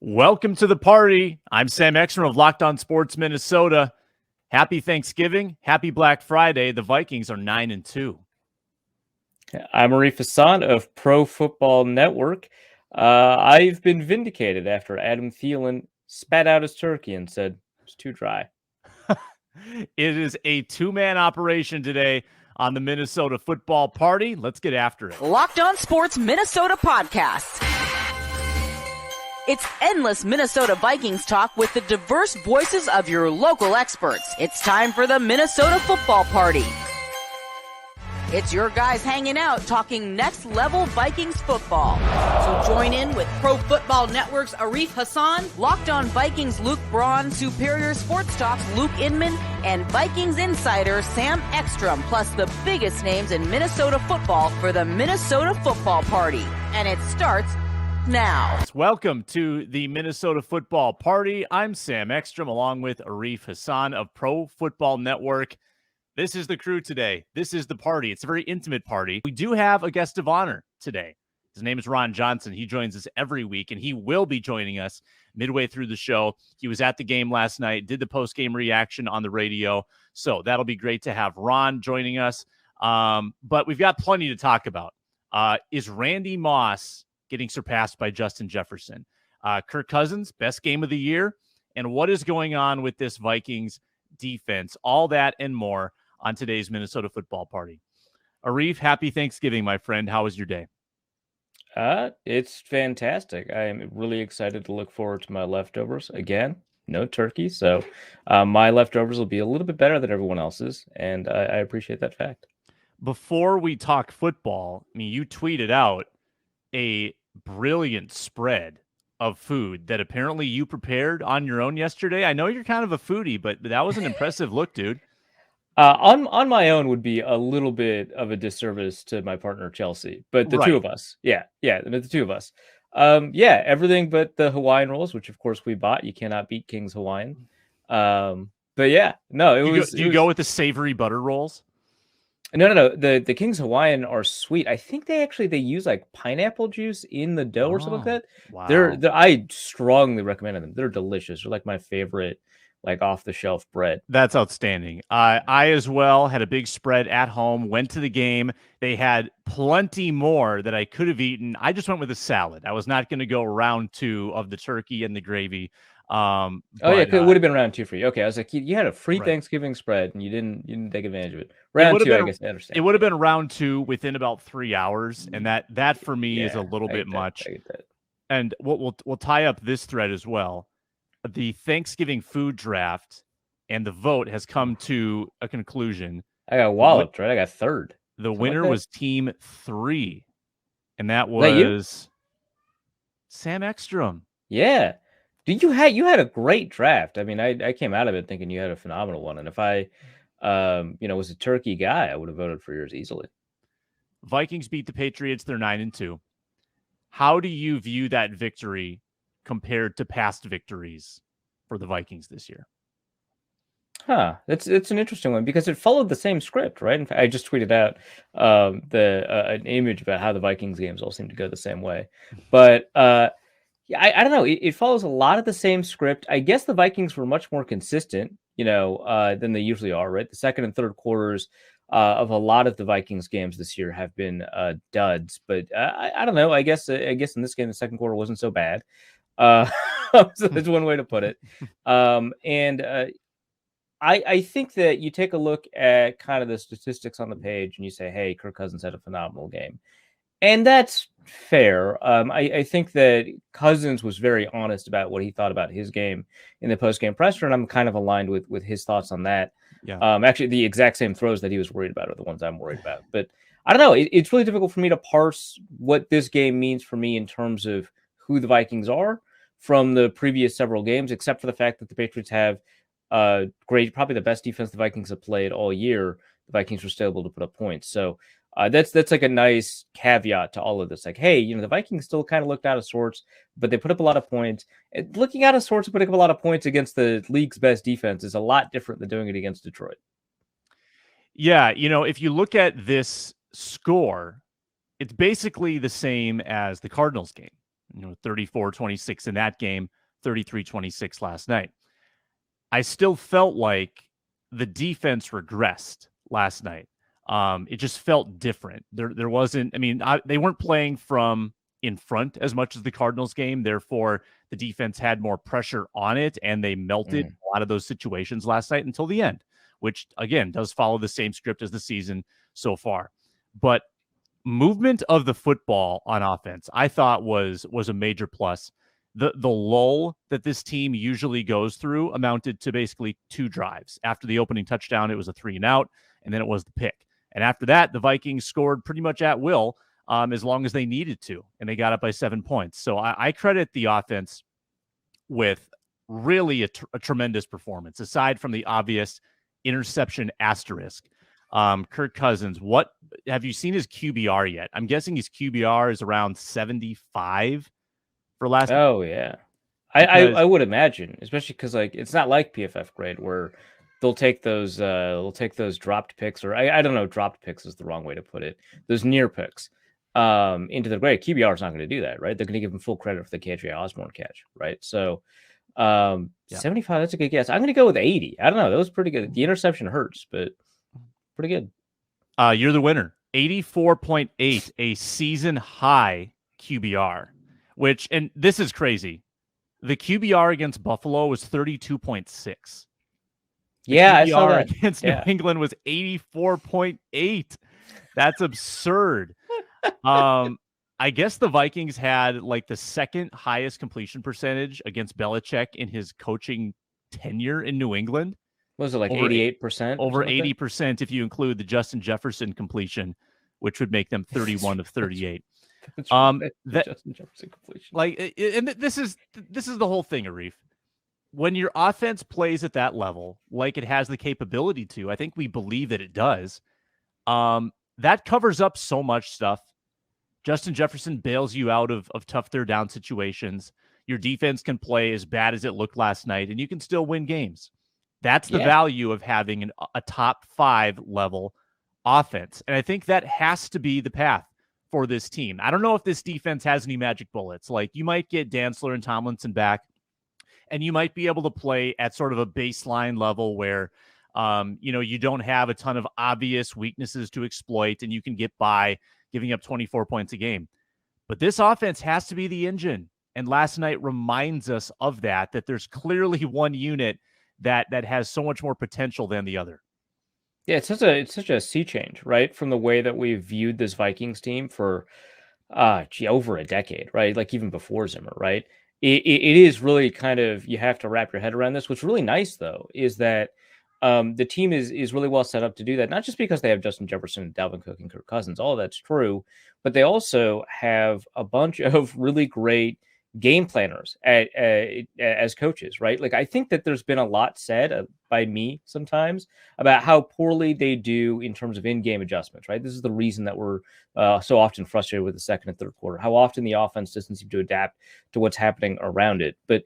Welcome to the party. I'm Sam Ekstrom of Locked On Sports Minnesota. Happy Thanksgiving. Happy Black Friday. The Vikings are 9-2. I'm Arif Hasan of Pro Football Network. I've been vindicated after Adam Thielen spat out his turkey and said it's too dry. It is a two-man operation today on the Minnesota Football Party. Let's get after it. Locked On Sports Minnesota podcast. It's endless Minnesota Vikings talk with the diverse voices of your local experts. It's time for the Minnesota Football Party. It's your guys hanging out talking next level Vikings football. So join in with Pro Football Network's Arif Hasan, Locked On Vikings Luke Braun, Superior Sports Talk's Luke Inman, and Vikings insider Sam Ekstrom, plus the biggest names in Minnesota football for the Minnesota Football Party. And it starts now. Welcome to the Minnesota Football Party. I'm Sam Ekstrom along with Arif Hasan of Pro Football Network. This is the crew today. This is the party. It's a very intimate party. We do have a guest of honor today. His name is Ron Johnson. He joins us every week, and he will be joining us midway through the show. He was at the game last night, did the post-game reaction on the radio, so that'll be great to have Ron joining us. But we've got plenty to talk about. Is Randy Moss getting surpassed by Justin Jefferson? Kirk Cousins, best game of the year, and what is going on with this Vikings defense? All that and more on today's Minnesota Football Party. Arif, happy Thanksgiving, my friend. How was your day? It's fantastic. I am really excited to look forward to my leftovers. Again, no turkey, so my leftovers will be a little bit better than everyone else's, and I appreciate that fact. Before we talk football, I mean, you tweeted out a brilliant spread of food that apparently you prepared on your own yesterday. I know you're kind of a foodie, but that was an impressive look, dude. On my own would be a little bit of a disservice to my partner Chelsea, but the two of us, the two of us, everything but the Hawaiian rolls, which of course we bought. You cannot beat King's Hawaiian. But yeah, no, you go with the savory butter rolls? No. The King's Hawaiian are sweet. I think they use like pineapple juice in the dough or something like that. Wow. I strongly recommend them. They're delicious. They're like my favorite, like off the shelf bread. That's outstanding. I as well had a big spread at home, went to the game. They had plenty more that I could have eaten. I just went with a salad. I was not going to go round two of the turkey and the gravy. It would have been round two for you. Okay, I was like, you had a free Thanksgiving spread and you didn't take advantage of it. Round two, I guess I understand. It would have been round two within about 3 hours, and that for me is a little bit much. I get that. And we'll tie up this thread as well. The Thanksgiving food draft and the vote has come to a conclusion. I got walloped, right? I got third. The winner was Team 3, and that was Sam Ekstrom. Yeah. You had a great draft. I mean, I came out of it thinking you had a phenomenal one. And if I, was a turkey guy, I would have voted for yours easily. Vikings beat the Patriots. They're 9-2. How do you view that victory compared to past victories for the Vikings this year? It's an interesting one because it followed the same script, right? In fact, I just tweeted out an image about how the Vikings games all seem to go the same way. But I don't know. It follows a lot of the same script. I guess the Vikings were much more consistent, than they usually are, right? The second and third quarters of a lot of the Vikings games this year have been duds. But I don't know. I guess in this game, the second quarter wasn't so bad. So that's one way to put it. I think that you take a look at kind of the statistics on the page and you say, hey, Kirk Cousins had a phenomenal game. And that's fair. I think that Cousins was very honest about what he thought about his game in the post-game presser, and I'm kind of aligned with his thoughts on that. Yeah. Actually, the exact same throws that he was worried about are the ones I'm worried about. But I don't know. It's really difficult for me to parse what this game means for me in terms of who the Vikings are from the previous several games, except for the fact that the Patriots have probably the best defense the Vikings have played all year. The Vikings were still able to put up points. So that's like a nice caveat to all of this. Like, hey, the Vikings still kind of looked out of sorts, but they put up a lot of points. And looking out of sorts and putting up a lot of points against the league's best defense is a lot different than doing it against Detroit. Yeah, if you look at this score, it's basically the same as the Cardinals game. 34-26 in that game, 33-26 last night. I still felt like the defense regressed last night. It just felt different. There wasn't, they weren't playing from in front as much as the Cardinals game. Therefore, the defense had more pressure on it, and they melted a lot of those situations last night until the end, which, again, does follow the same script as the season so far. But movement of the football on offense, I thought was a major plus. The lull that this team usually goes through amounted to basically 2 drives. After the opening touchdown, it was a 3-and-out, and then it was the pick. And after that, the Vikings scored pretty much at will, as long as they needed to, and they got up by 7 points. So I credit the offense with really a tremendous performance, aside from the obvious interception asterisk. Kirk Cousins, what have you seen his QBR yet? I'm guessing his QBR is around 75 for last. Oh yeah, I would imagine, especially because it's not like PFF grade where they'll take those dropped picks, or I don't know, dropped picks is the wrong way to put it. Those near picks into the grade. QBR is not going to do that, right? They're going to give him full credit for the KJ Osborne catch, right? So 75, that's a good guess. I'm going to go with 80. I don't know, that was pretty good. The interception hurts, but pretty good. You're the winner. 84.8, a season high QBR, which, and this is crazy. The QBR against Buffalo was 32.6. Yeah, I saw that. Against New England was 84.8. That's absurd. I guess the Vikings had the second highest completion percentage against Belichick in his coaching tenure in New England. Was it 88%? Over 80% if you include the Justin Jefferson completion, which would make them 31 of 38. That Justin Jefferson completion. And this is the whole thing, Arif. When your offense plays at that level, like it has the capability to, I think we believe that it does. That covers up so much stuff. Justin Jefferson bails you out of tough third down situations. Your defense can play as bad as it looked last night, and you can still win games. That's the value of having a top 5 level offense. And I think that has to be the path for this team. I don't know if this defense has any magic bullets. You might get Dantzler and Tomlinson back, and you might be able to play at sort of a baseline level where, you don't have a ton of obvious weaknesses to exploit, and you can get by giving up 24 points a game. But this offense has to be the engine. And last night reminds us of that there's clearly one unit that has so much more potential than the other. Yeah, it's such a sea change, right? From the way that we've viewed this Vikings team for over a decade, right? Even before Zimmer, right? It is really kind of, you have to wrap your head around this. What's really nice though is that the team is really well set up to do that, not just because they have Justin Jefferson, Dalvin Cook, and Kirk Cousins. All that's true, but they also have a bunch of really great game planners as coaches, right? I think that there's been a lot said by me sometimes about how poorly they do in terms of in-game adjustments, right? This is the reason that we're so often frustrated with the second and third quarter, how often the offense doesn't seem to adapt to what's happening around it. But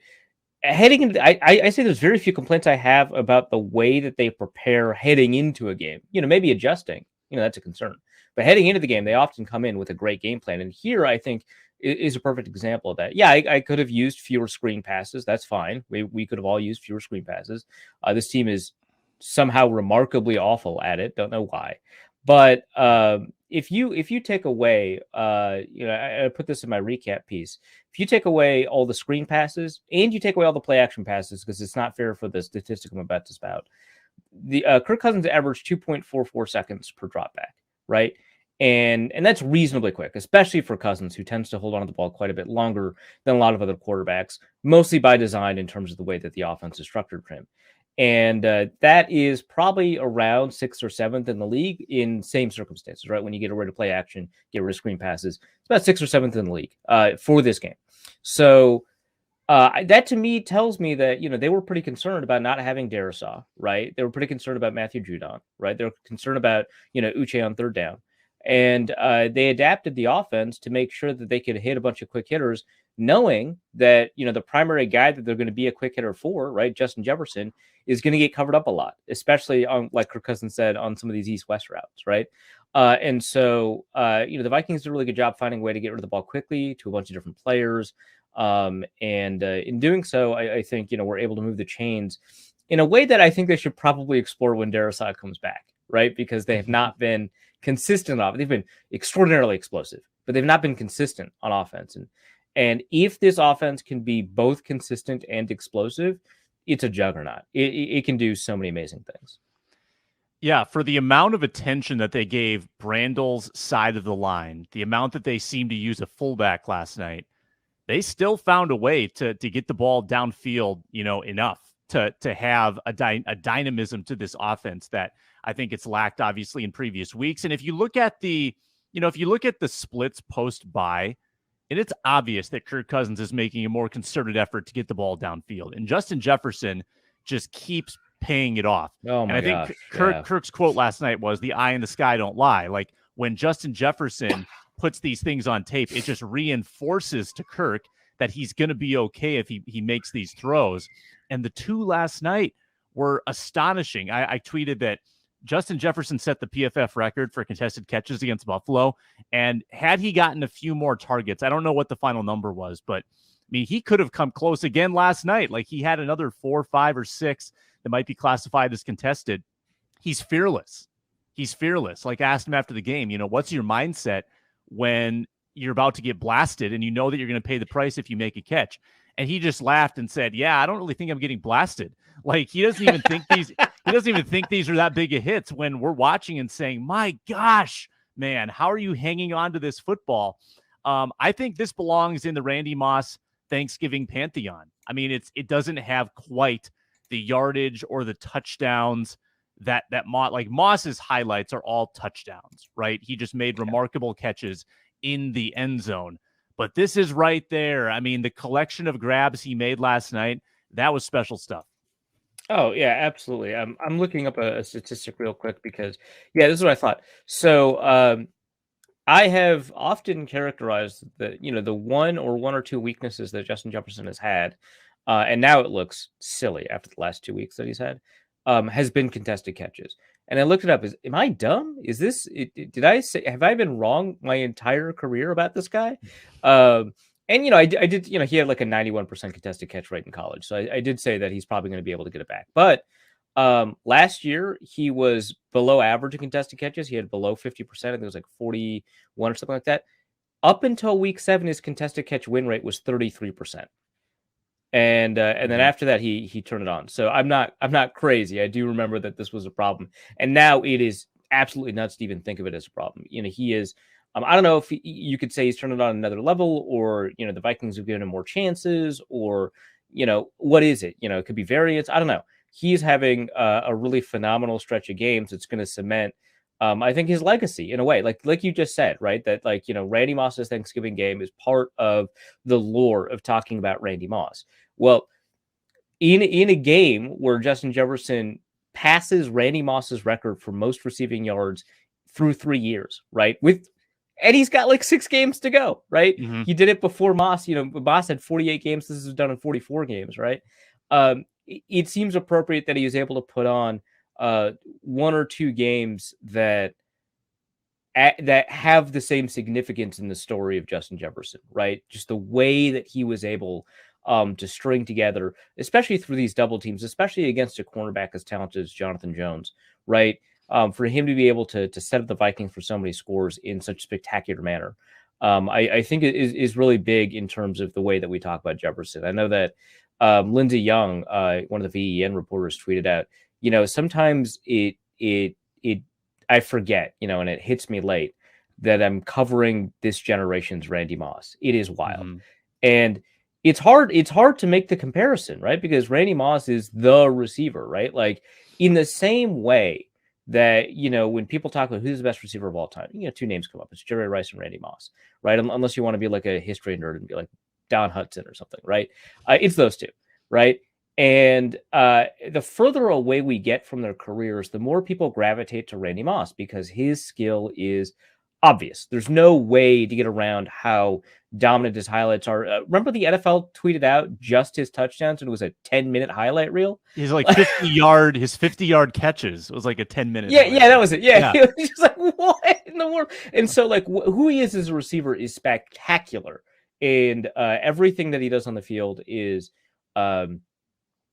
heading into, I say there's very few complaints I have about the way that they prepare heading into a game. Maybe adjusting, that's a concern. But heading into the game, they often come in with a great game plan. And here, I think, is a perfect example of that. Yeah, I could have used fewer screen passes. That's fine. We could have all used fewer screen passes. This team is somehow remarkably awful at it. Don't know why. But if you take away, I put this in my recap piece. If you take away all the screen passes and you take away all the play action passes, because it's not fair for the statistic I'm about to spout, the Kirk Cousins averaged 2.44 seconds per drop back, right? And that's reasonably quick, especially for Cousins, who tends to hold on to the ball quite a bit longer than a lot of other quarterbacks, mostly by design in terms of the way that the offense is structured for him. And that is probably around 6th or 7th in the league in same circumstances, right? When you get rid of play action, get rid of screen passes, it's about 6th or 7th in the league for this game. So that to me tells me that, they were pretty concerned about not having Darisaw, right? They were pretty concerned about Matthew Judon, right? They were concerned about, Uche on third down. And they adapted the offense to make sure that they could hit a bunch of quick hitters, knowing that, the primary guy that they're going to be a quick hitter for, right, Justin Jefferson, is going to get covered up a lot, especially on, like Kirk Cousins said, on some of these east-west routes, right? And so, the Vikings did a really good job finding a way to get rid of the ball quickly to a bunch of different players. And in doing so, I think, we're able to move the chains in a way that I think they should probably explore when Darrisaw comes back, right? Because they have not been consistent on it. They've been extraordinarily explosive, but they've not been consistent on offense. And if this offense can be both consistent and explosive, it's a juggernaut. It can do so many amazing things. Yeah, for the amount of attention that they gave Brandle's side of the line, the amount that they seemed to use a fullback last night, they still found a way to get the ball downfield, enough to have a dynamism to this offense that I think it's lacked obviously in previous weeks. And if you look at the splits post-bye, and it's obvious that Kirk Cousins is making a more concerted effort to get the ball downfield, and Justin Jefferson just keeps paying it off. Oh my and I think Kirk's quote last night was, "The eye in the sky don't lie." Like when Justin Jefferson puts these things on tape, it just reinforces to Kirk that he's going to be okay if he makes these throws. And the two last night were astonishing. I tweeted that Justin Jefferson set the PFF record for contested catches against Buffalo. And had he gotten a few more targets, I don't know what the final number was, but I mean, he could have come close again last night. Like he had another 4, 5, or 6 that might be classified as contested. He's fearless. He's fearless. Like, asked him after the game, what's your mindset when you're about to get blasted and you know that you're going to pay the price if you make a catch? And he just laughed and said, "Yeah, I don't really think I'm getting blasted." Like he doesn't even think these are that big of hits, when we're watching and saying, "My gosh, man, how are you hanging on to this football?" I think this belongs in the Randy Moss Thanksgiving pantheon. I mean, it doesn't have quite the yardage or the touchdowns that Moss's highlights are all touchdowns, right? He just made remarkable catches in the end zone. But this is right there. I mean, the collection of grabs he made last night, that was special stuff. Oh yeah, absolutely. I'm looking up a statistic real quick because this is what I thought. So I have often characterized the one or two weaknesses that Justin Jefferson has had, and now it looks silly after the last 2 weeks that he's had, has been contested catches. And I looked it up. Am I dumb? Is this? Have I been wrong my entire career about this guy? And I did. He had like a 91% contested catch rate in college, so I did say that he's probably going to be able to get it back. But last year he was below average in contested catches. He had below 50%. I think it was like 41 or something like that. Up until week 7, his contested catch win rate was 33%. And then after that, he turned it on. So I'm not crazy. I do remember that this was a problem, and now it is absolutely nuts to even think of it as a problem. He is. I don't know if you could say he's turned it on another level, or the Vikings have given him more chances, or what is it? It could be variance. I don't know. He's having a really phenomenal stretch of games. It's going to cement, I think, his legacy in a way. Like you just said, right? That Randy Moss's Thanksgiving game is part of the lore of talking about Randy Moss. Well, in a game where Justin Jefferson passes Randy Moss's record for most receiving yards through 3 years, right? And he's got like 6 games to go, right? Mm-hmm. He did it before Moss. Moss had 48 games. This is done in 44 games, right? It seems appropriate that he was able to put on 1 or 2 games that have the same significance in the story of Justin Jefferson, right? Just the way that he was able to string together, especially through these double teams, especially against a cornerback as talented as Jonathan Jones, right? For him to be able to set up the Vikings for so many scores in such a spectacular manner, I think it is really big in terms of the way that we talk about Jefferson. I know that Lindsey Young, one of the VEN reporters, tweeted out, sometimes I forget, and it hits me late that I'm covering this generation's Randy Moss. It is wild. Mm-hmm. And it's hard to make the comparison, right? Because Randy Moss is the receiver, right? Like in the same way that, when people talk about who's the best receiver of all time, 2 names come up. It's Jerry Rice and Randy Moss, right? Unless you want to be like a history nerd and be like Don Hudson or something, right? It's those 2, right? And the further away we get from their careers, the more people gravitate to Randy Moss because his skill is obvious. There's no way to get around how dominant his highlights are. Remember the NFL tweeted out just his touchdowns and it was a 10-minute highlight reel? His like 50-yard catches. It was like a 10-minute. Yeah, that was it. Yeah. It was just like, what in the world? And so like who he is as a receiver is spectacular. And everything that he does on the field is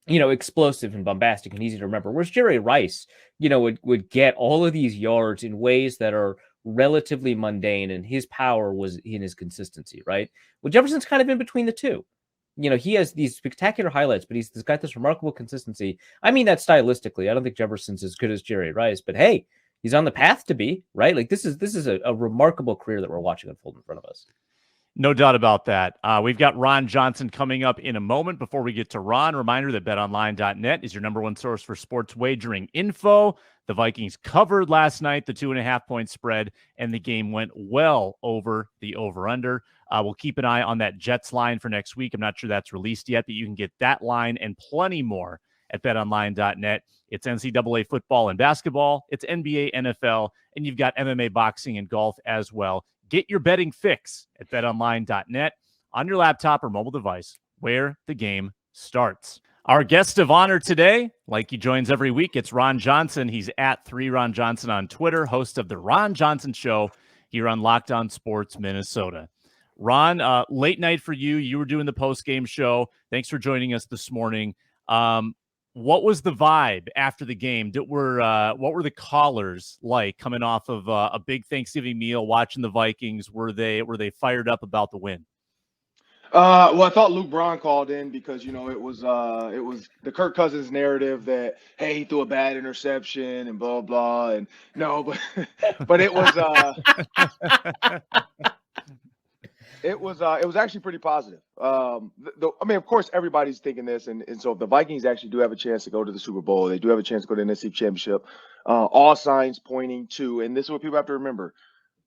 explosive and bombastic and easy to remember. Whereas Jerry Rice, would get all of these yards in ways that are relatively mundane, and his power was in his consistency, right? Well, Jefferson's kind of in between the two. He has these spectacular highlights, but he's got this remarkable consistency. I mean that stylistically. I don't think Jefferson's as good as Jerry Rice, but hey, he's on the path to be, right? Like this is a remarkable career that we're watching unfold in front of us. No doubt about that. We've got Ron Johnson coming up in a moment. Before we get to Ron, reminder that betonline.net is your number one source for sports wagering info. The Vikings covered last night, the 2.5-point spread, and the game went well over the over-under. We'll keep an eye on that Jets line for next week. I'm not sure that's released yet, but you can get that line and plenty more at betonline.net. It's NCAA football and basketball. It's NBA, NFL, and you've got MMA, boxing, and golf as well. Get your betting fix at betonline.net on your laptop or mobile device where the game starts. Our guest of honor today, like he joins every week, it's Ron Johnson. He's at 3Ron Johnson on Twitter, host of the Ron Johnson Show here on Locked On Sports Minnesota. Ron, late night for you. You were doing the post-game show. Thanks for joining us this morning. What was the vibe after the game? What were the callers like coming off of a big Thanksgiving meal, watching the Vikings? Were they fired up about the win? Well, I thought Luke Braun called in because it was the Kirk Cousins narrative that hey, he threw a bad interception and blah blah, and no, but it was it was actually pretty positive. I mean, of course, everybody's thinking this, and so if the Vikings actually do have a chance to go to the Super Bowl, they do have a chance to go to the NFC Championship. All signs pointing to, and this is what people have to remember: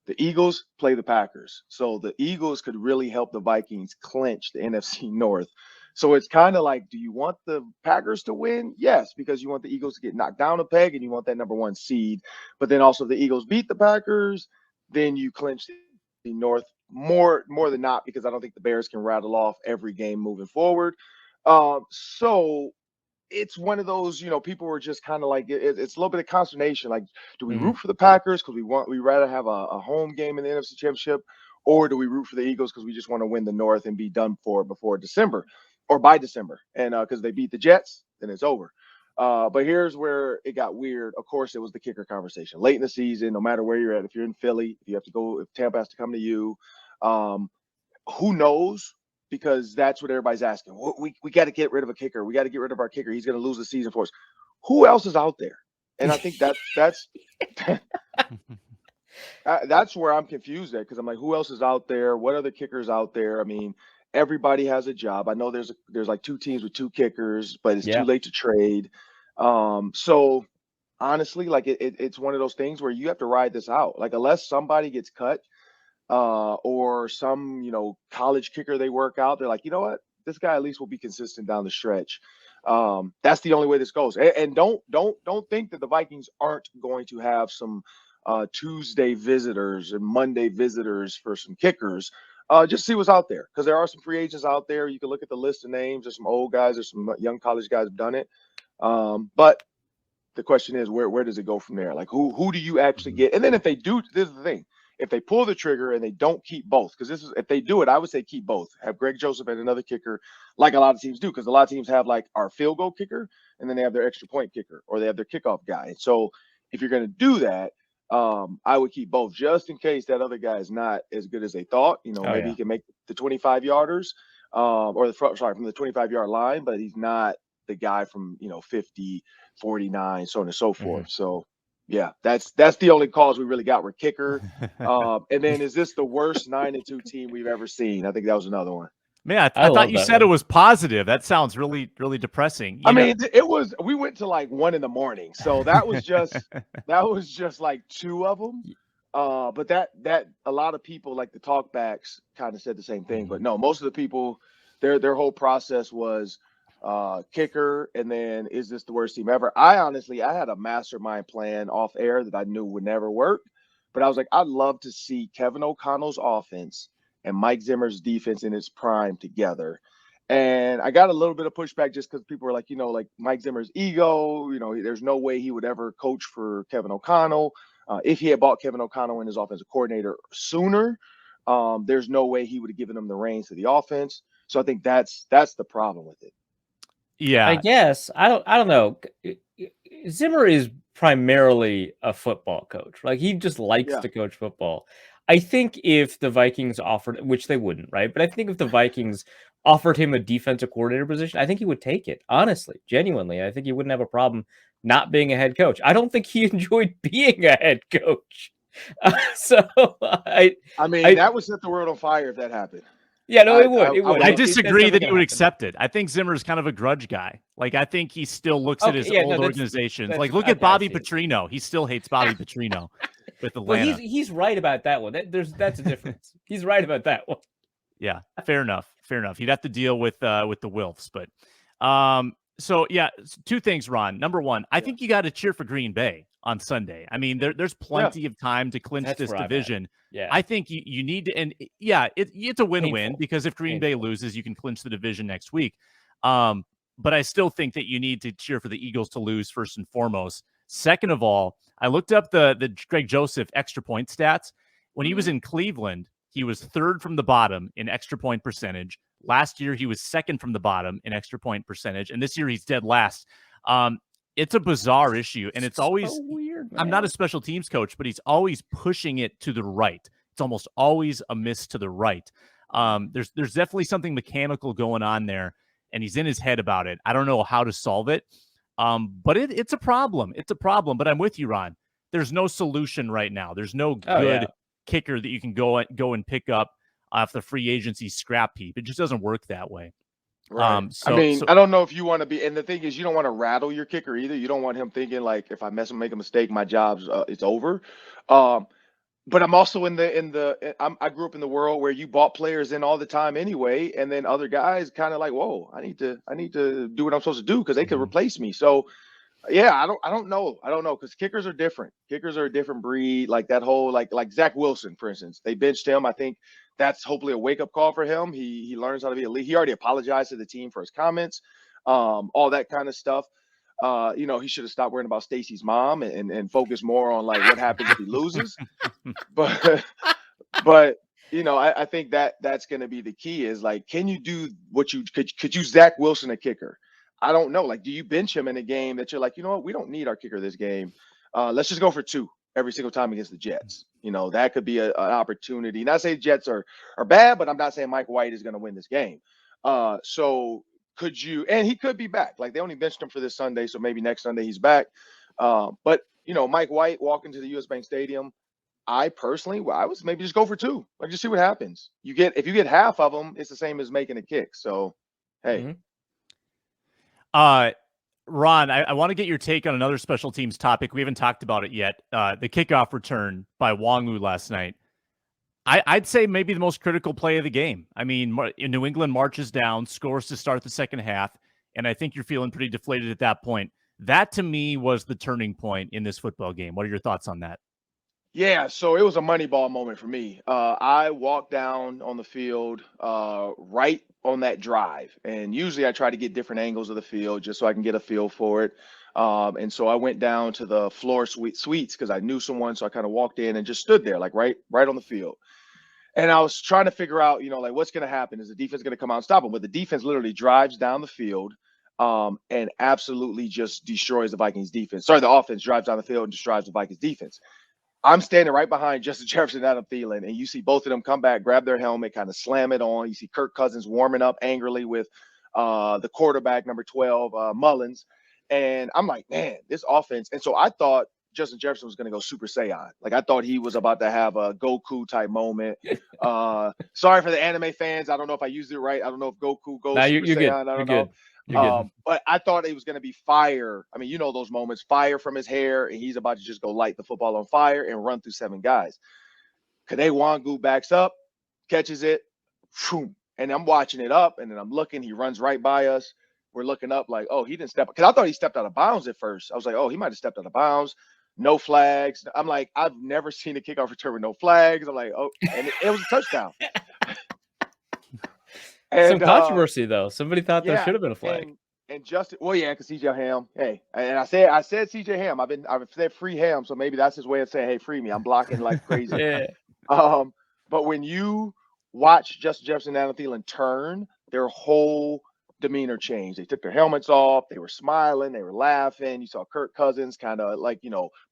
the Eagles play the Packers, so the Eagles could really help the Vikings clinch the NFC North. So it's kind of like, do you want the Packers to win? Yes, because you want the Eagles to get knocked down a peg, and you want that number one seed. But then also, if the Eagles beat the Packers, then you clinch the North. More than not, because I don't think the Bears can rattle off every game moving forward. So it's one of those, people were just kind of like, it's a little bit of consternation. Like, do we root for the Packers because we rather have a home game in the NFC Championship, or do we root for the Eagles because we just want to win the North and be done for before December or by December? And because they beat the Jets, then it's over. But here's where it got weird. Of course, it was the kicker conversation late in the season. No matter where you're at, if you're in Philly, if you have to go, if Tampa has to come to you, who knows? Because that's what everybody's asking. We got to get rid of a kicker. We got to get rid of our kicker. He's going to lose the season for us. Who else is out there? And I think that's that's where I'm confused at, because I'm like, who else is out there? What other kickers out there? I mean, everybody has a job. I know there's like two teams with two kickers, but it's too late to trade. So honestly, like it's one of those things where you have to ride this out. Like, unless somebody gets cut, or some, college kicker they work out, they're like, you know what, this guy at least will be consistent down the stretch. That's the only way this goes. And don't think that the Vikings aren't going to have some Tuesday visitors and Monday visitors for some kickers. Just see what's out there, because there are some free agents out there. You can look at the list of names. There's some old guys, there's some young college guys have done it. But the question is, where does it go from there? Like, who do you actually get? And then if they do, this is the thing. If they pull the trigger and they don't keep both, because if they do it, I would say keep both. Have Greg Joseph and another kicker, like a lot of teams do, because a lot of teams have like our field goal kicker, and then they have their extra point kicker, or they have their kickoff guy. And so if you're going to do that, I would keep both, just in case that other guy is not as good as they thought. Maybe he can make the 25-yarders, or from the 25-yard line, but he's not the guy from 50, 49, so on and so forth. So yeah, that's the only calls we really got were kicker. And then, is this the worst 9-2 team we've ever seen? I think that was another one. Man, I thought you said it was positive. That sounds really, really depressing. I mean, it was. We went to like 1 a.m, so that was just like 2 of them. But that a lot of people, like the talkbacks, kind of said the same thing. But no, most of the people, their whole process was kicker, and then, is this the worst team ever? I had a mastermind plan off air that I knew would never work, But I was like, I'd love to see Kevin O'Connell's offense and Mike Zimmer's defense in its prime together. And I got a little bit of pushback just because people were like, like Mike Zimmer's ego, there's no way he would ever coach for Kevin O'Connell. If he had bought Kevin O'Connell in his offensive coordinator sooner, there's no way he would have given him the reins to the offense. So I think that's the problem with it. Yeah, I guess I don't know. Zimmer is primarily a football coach. Like, he just likes to coach football. I think if the Vikings offered, which they wouldn't, right? But I think if the Vikings offered him a defensive coordinator position, I think he would take it. Honestly, genuinely, I think he wouldn't have a problem not being a head coach. I don't think he enjoyed being a head coach. That would set the world on fire if that happened. Yeah, no, it would. I disagree that he would accept it. I think Zimmer's kind of a grudge guy. Like, I think he still looks at his old organizations. Like, look at Bobby Petrino. He still hates Bobby Petrino with Atlanta. Well, he's right about that one. That's a difference. He's right about that one. Yeah, fair enough. He'd have to deal with the Wilfs, but so yeah, two things, Ron. Number one, I think you got to cheer for Green Bay on Sunday. I mean, there's plenty of time to clinch this division. Yeah, I think you need to, and it's a win-win because if Green Bay loses, you can clinch the division next week. But I still think that you need to cheer for the Eagles to lose first and foremost. Second of all, I looked up the Greg Joseph extra point stats. When he was in Cleveland, he was third from the bottom in extra point percentage. Last year, he was second from the bottom in extra point percentage, and this year he's dead last. It's a bizarre issue, and it's always so weird, man. I'm not a special teams coach, but he's always pushing it to the right. It's almost always a miss to the right. There's definitely something mechanical going on there, and he's in his head about it. I don't know how to solve it, but it's a problem. It's a problem. But I'm with you, Ron. There's no solution right now. There's no good kicker that you can go and pick up off the free agency scrap heap. It just doesn't work that way. Right. I don't know if you want to be, and the thing is, you don't want to rattle your kicker either. You don't want him thinking like, if I make a mistake, my job's it's over. But I'm also I grew up in the world where you bought players in all the time anyway, and then other guys kind of like, whoa, I need to do what I'm supposed to do because they could replace me. So yeah, I don't know because kickers are different. Kickers are a different breed. Like that whole like Zach Wilson, for instance, they benched him. I think that's hopefully a wake up call for him. He learns how to be a lead. He already apologized to the team for his comments, all that kind of stuff. He should have stopped worrying about Stacy's mom and focus more on like what happens if he loses. But I think that's going to be the key is like, can you do what could you Zach Wilson a kicker? I don't know. Like, do you bench him in a game that you're like, you know what, we don't need our kicker this game. Let's just go for 2 every single time against the Jets. That could be an opportunity. Not saying Jets are bad, but I'm not saying Mike White is going to win this game. So could you, and he could be back. Like, they only benched him for this Sunday, so maybe next Sunday he's back. But Mike White walking to the US Bank Stadium, I was maybe just go for 2. Like, just see what happens. If you get half of them, it's the same as making a kick. So, hey. Mm-hmm. Ron, I want to get your take on another special teams topic. We haven't talked about it yet. The kickoff return by Wongu last night. I'd say maybe the most critical play of the game. I mean, New England marches down, scores to start the second half, and I think you're feeling pretty deflated at that point. That, to me, was the turning point in this football game. What are your thoughts on that? Yeah, so it was a money ball moment for me. I walked down on the field right on that drive, and usually I try to get different angles of the field just so I can get a feel for it. And so I went down to the floor suites because I knew someone, so I kind of walked in and just stood there, like right on the field. And I was trying to figure out, like what's going to happen? Is the defense going to come out and stop them? But the defense literally drives down the field and absolutely just destroys the Vikings defense. Sorry, the offense drives down the field and destroys the Vikings defense. I'm standing right behind Justin Jefferson and Adam Thielen, and you see both of them come back, grab their helmet, kind of slam it on. You see Kirk Cousins warming up angrily with the quarterback, number 12, Mullins. And I'm like, man, this offense. And so I thought Justin Jefferson was going to go Super Saiyan. Like, I thought he was about to have a Goku type moment. Sorry for the anime fans. I don't know if I used it right. I don't know if Goku goes Super Saiyan. Good. I don't know. But I thought it was going to be fire. I mean, those moments, fire from his hair, and he's about to just go light the football on fire and run through 7 guys. Kade Wangu backs up, catches it, boom, and I'm watching it up, and then I'm looking. He runs right by us. We're looking up like, oh, he didn't step, because I thought he stepped out of bounds at first. I was like, oh, he might have stepped out of bounds. no flags. I'm like, I've never seen a kickoff return with no flags. I'm like, oh, and it was a touchdochdown. Some controversy though. Somebody thought there should have been a flag. And Justin, well, yeah, because CJ Ham. Hey, and I said CJ Ham. I've said free Ham, so maybe that's his way of saying, hey, free me. I'm blocking like crazy. Yeah. But when you watch Justin Jefferson and Adam Thielen turn, their whole demeanor changed. They took their helmets off. They were smiling. They were laughing. You saw Kirk Cousins kind of like,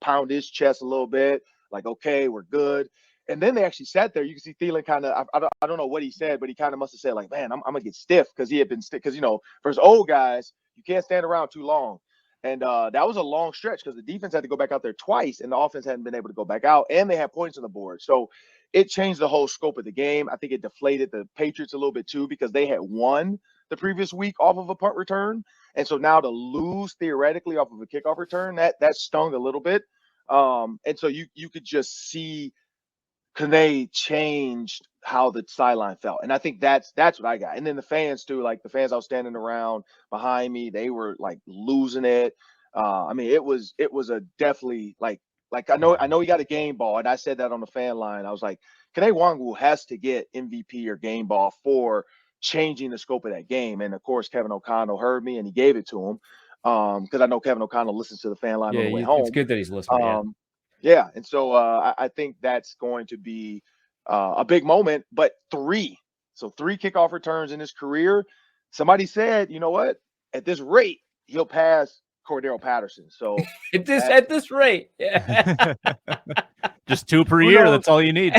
pound his chest a little bit, like, okay, we're good. And then they actually sat there. You can see Thielen kind of, I don't know what he said, but he kind of must have said, like, man, I'm going to get stiff, because he had been stiff. Because, for his old guys, you can't stand around too long. And that was a long stretch, because the defense had to go back out there twice, and the offense hadn't been able to go back out, and they had points on the board. So it changed the whole scope of the game. I think it deflated the Patriots a little bit too, because they had won the previous week off of a punt return. And so now to lose theoretically off of a kickoff return, that stung a little bit. And so you could just see Kane changed how the sideline felt. And I think that's what I got. And then the fans too, like the fans I was standing around behind me, they were like losing it. I mean, it was a definitely like I know he got a game ball, and I said that on the fan line. I was like, Kane Nwangwu has to get MVP or game ball for changing the scope of that game. And of course, Kevin O'Connell heard me and he gave it to him. Because I know Kevin O'Connell listens to the fan line on the way home. It's good that he's listening. Yeah. And so I think that's going to be a big moment, but three kickoff returns in his career. Somebody said, you know what, at this rate, he'll pass Cordero Patterson. So at this rate, yeah. Just 2 per year. That's all you need.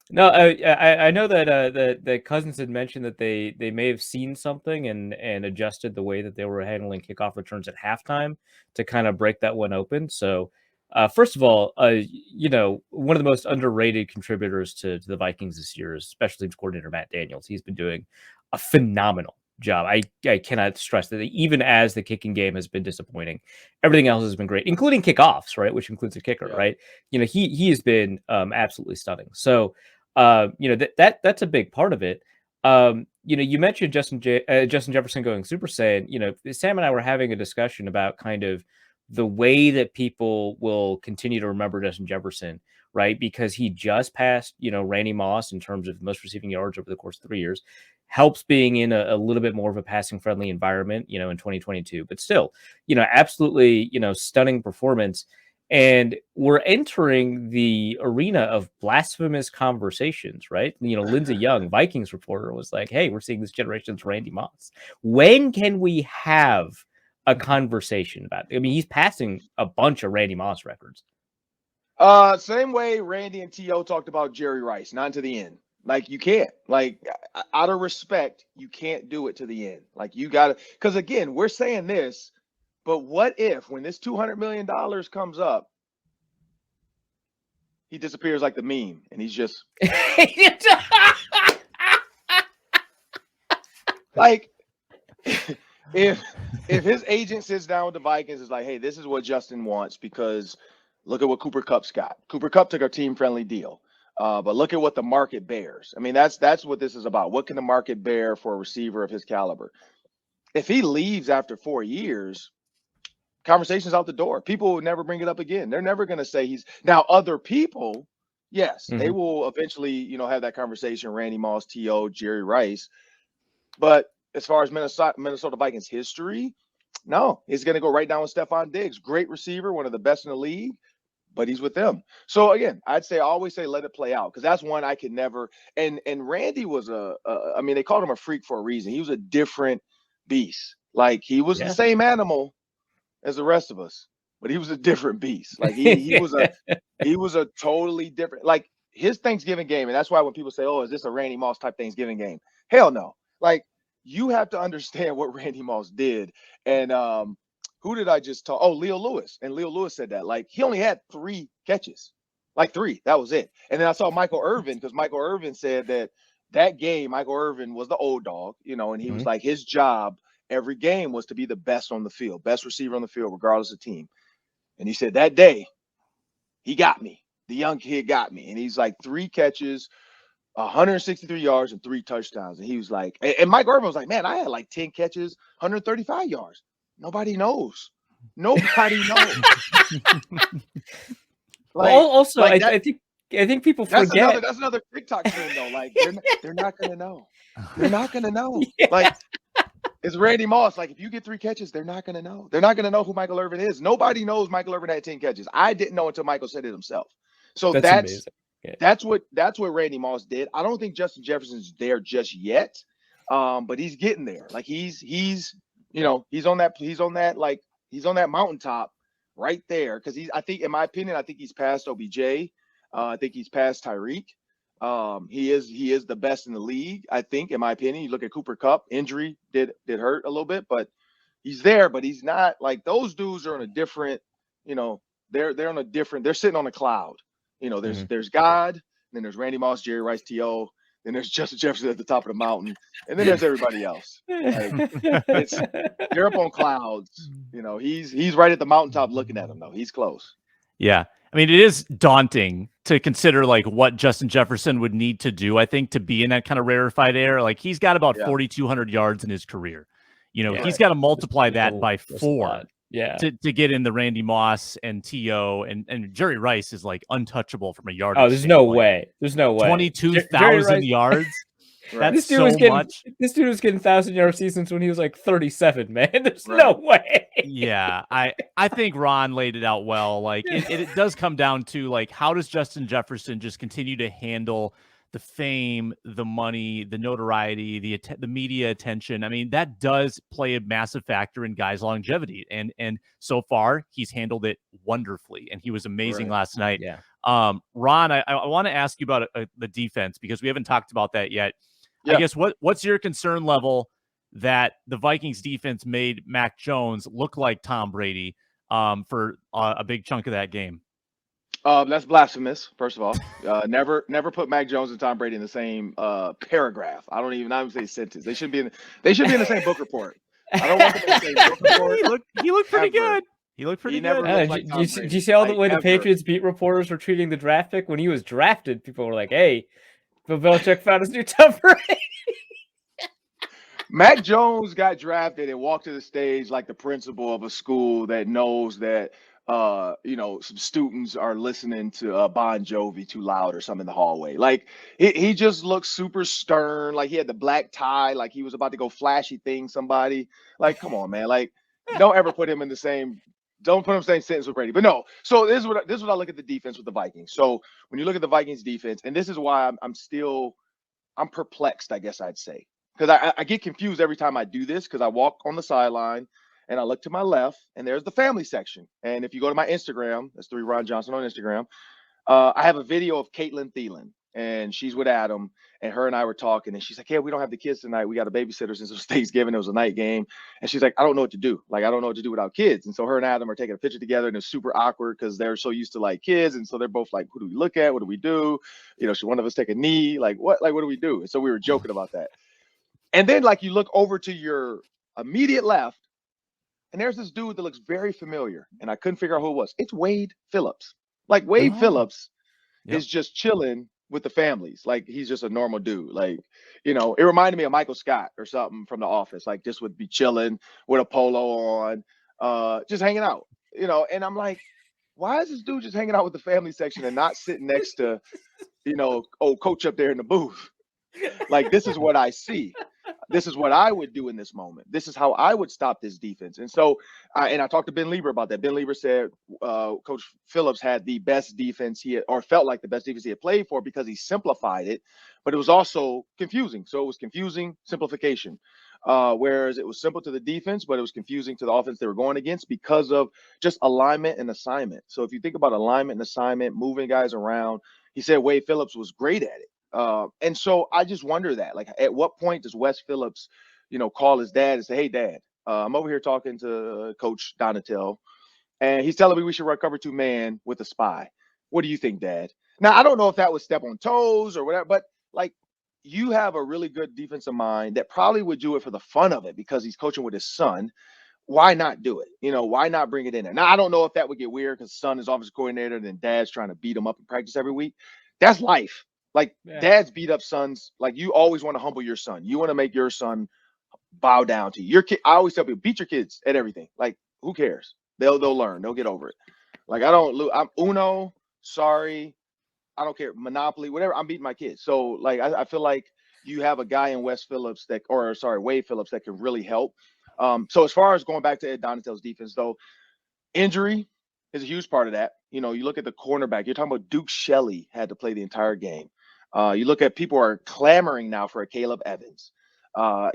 No, I know that Cousins had mentioned that they may have seen something and adjusted the way that they were handling kickoff returns at halftime to kind of break that one open. So, first of all, one of the most underrated contributors to the Vikings this year is special teams coordinator Matt Daniels. He's been doing a phenomenal job. I cannot stress that even as the kicking game has been disappointing, everything else has been great, including kickoffs, right? Which includes a kicker, right? He has been absolutely stunning. So, that's a big part of it. You mentioned Justin Jefferson going Super Saiyan. Sam and I were having a discussion about kind of the way that people will continue to remember Justin Jefferson, right? Because he just passed, Randy Moss in terms of most receiving yards over the course of 3 years, helps being in a little bit more of a passing friendly environment, in 2022, but still, absolutely, stunning performance. And we're entering the arena of blasphemous conversations, right? Lindsey Young, Vikings reporter, was like, hey, we're seeing this generation's Randy Moss. When can we have a conversation about it? I mean, he's passing a bunch of Randy Moss records. Same way Randy and T.O. talked about Jerry Rice, not to the end. Like, you can't. Like, out of respect, you can't do it to the end. Like, you got to, because again, we're saying this, but what if when this $200 million comes up, he disappears like the meme and he's just like, if his agent sits down with the Vikings, is like, hey, this is what Justin wants, because look at what Cooper Kupp's got. Cooper Kupp took a team-friendly deal. But look at what the market bears. I mean, that's what this is about. What can the market bear for a receiver of his caliber? If he leaves after 4 years, conversation's out the door. People will never bring it up again. They're never going to say he's – now, other people, yes, they will eventually, have that conversation, Randy Moss, T.O., Jerry Rice. But as far as Minnesota Vikings history, no, he's going to go right down with Stephon Diggs. Great receiver, one of the best in the league, but he's with them. So, again, I always say let it play out, because that's one I could never – and Randy was I mean, they called him a freak for a reason. He was a different beast. Like, he was the same animal as the rest of us, but he was a different beast. Like, he was a totally different, like, his Thanksgiving game. And that's why when people say, oh, is this a Randy Moss type Thanksgiving game? Hell no. Like, you have to understand what Randy Moss did. And who did I just talk? Oh, Leo Lewis. And Leo Lewis said that, like, he only had 3 catches, like 3. That was it. And then I saw Michael Irvin, because Michael Irvin said that game, Michael Irvin was the old dog, and he was like, his job every game was to be the best on the field, best receiver on the field, regardless of team. And he said that day, he got me. The young kid got me. And he's like 3 catches, 163 yards, and 3 touchdowns. And he was like, and Mike Irvin was like, man, I had like 10 catches, 135 yards. Nobody knows. Nobody knows. Also, I think people forget. That's another TikTok trend though. Like they're not gonna know. They're not gonna know. Yeah. Like it's Randy Moss. Like if you get 3 catches, they're not gonna know. They're not gonna know who Michael Irvin is. Nobody knows Michael Irvin had 10 catches. I didn't know until Michael said it himself. So that's amazing. Yeah. that's what Randy Moss did. I don't think Justin Jefferson's there just yet, but he's getting there. Like he's on that mountaintop right there because I think in my opinion he's past OBJ. I think he's past Tyreek. He is the best in the league. I think in my opinion. You look at Cooper Kupp, injury did hurt a little bit, but he's there. But he's not like those dudes are on a different. They're on a different. They're sitting on a cloud. There's God, then there's Randy Moss, Jerry Rice, T.O., then there's Justin Jefferson at the top of the mountain, and then there's everybody else. Like, they're up on clouds. He's right at the mountaintop looking at them, though. He's close. Yeah. I mean, it is daunting to consider like what Justin Jefferson would need to do, I think, to be in that kind of rarefied air. Like he's got about 4,200 yards in his career. He's got to multiply that by 4. Yeah, to get in the Randy Moss and T.O. and Jerry Rice is like untouchable from a yard. Oh, there's no way. 22,000 yards. That's this dude so much. This dude was getting 1,000-yard seasons when he was like 37. Man, there's no way. Yeah, I think Ron laid it out well. Like it does come down to like how does Justin Jefferson just continue to handle the fame, the money, the notoriety, the media attention. I mean, that does play a massive factor in guys' longevity. And so far, he's handled it wonderfully. And he was amazing last night. Yeah. Ron, I want to ask you about the defense because we haven't talked about that yet. Yeah. I guess what's your concern level that the Vikings defense made Mac Jones look like Tom Brady for a big chunk of that game? That's blasphemous. First of all, never put Mac Jones and Tom Brady in the same paragraph. I don't even say sentence. They should be in the same book report. I don't want them in the same book report. He looked pretty good. He looked pretty good. Did you see all the way the Patriots beat reporters were treating the draft pick when he was drafted? People were like, "Hey, Bill Belichick found his new Tom Brady." Mac Jones got drafted and walked to the stage like the principal of a school that knows that some students are listening to Bon Jovi too loud or something in the hallway. Like he just looked super stern. Like he had the black tie, like he was about to go flashy thing somebody. Like, come on, man. Like, don't ever put him in the same. Don't put him in the same sentence with Brady. But no. So this is what I look at the defense with the Vikings. So when you look at the Vikings defense, and this is why I'm perplexed, I guess I'd say, because I get confused every time I do this because I walk on the sideline. And I look to my left, and there's the family section. And if you go to my Instagram, that's 3 Ron Johnson on Instagram, I have a video of Caitlin Thielen, and she's with Adam, and her and I were talking, and she's like, "Yeah, we don't have the kids tonight. We got a babysitter since it was Thanksgiving. It was a night game." And she's like, "I don't know what to do. Like, I don't know what to do without kids." And so her and Adam are taking a picture together, and it's super awkward because they're so used to like kids, and so they're both like, "Who do we look at? What do we do? Should one of us take a knee? Like, what do we do?" And so we were joking about that. And then like you look over to your immediate left. And there's this dude that looks very familiar, and I couldn't figure out who it was. It's Wade Phillips. Like Wade Phillips is just chilling with the families. Like he's just a normal dude. Like, it reminded me of Michael Scott or something from The Office. Like just would be chilling with a polo on, just hanging out. And I'm like, why is this dude just hanging out with the family section and not sitting next to, coach up there in the booth? Like, this is what I see. This is what I would do in this moment. This is how I would stop this defense. And so, I talked to Ben Lieber about that. Ben Lieber said Coach Phillips had the best defense felt like the best defense he had played for because he simplified it, but it was also confusing. So it was confusing simplification, whereas it was simple to the defense, but it was confusing to the offense they were going against because of just alignment and assignment. So if you think about alignment and assignment, moving guys around, he said Wade Phillips was great at it. And so I just wonder that, like, at what point does Wes Phillips, call his dad and say, "Hey, Dad, I'm over here talking to Coach Donatel, and he's telling me we should run cover 2 man with a spy. What do you think, Dad?" Now, I don't know if that was step on toes or whatever, but like, you have a really good defensive mind that probably would do it for the fun of it because he's coaching with his son. Why not do it? Why not bring it in there? Now, I don't know if that would get weird because son is offensive coordinator and then dad's trying to beat him up in practice every week. That's life. Like, dads beat up sons. Like, you always want to humble your son. You want to make your son bow down to you. Your kid, I always tell people, beat your kids at everything. Like, who cares? They'll learn. They'll get over it. Like I don't lose. I'm Uno. Sorry, I don't care. Monopoly, whatever. I'm beating my kids. So like I feel like you have a guy in Wade Phillips that can really help. So as far as going back to Ed Donatell's defense, though, injury is a huge part of that. You know, you look at the cornerback. You're talking about Duke Shelley had to play the entire game. You look at people are clamoring now for a Caleb Evans.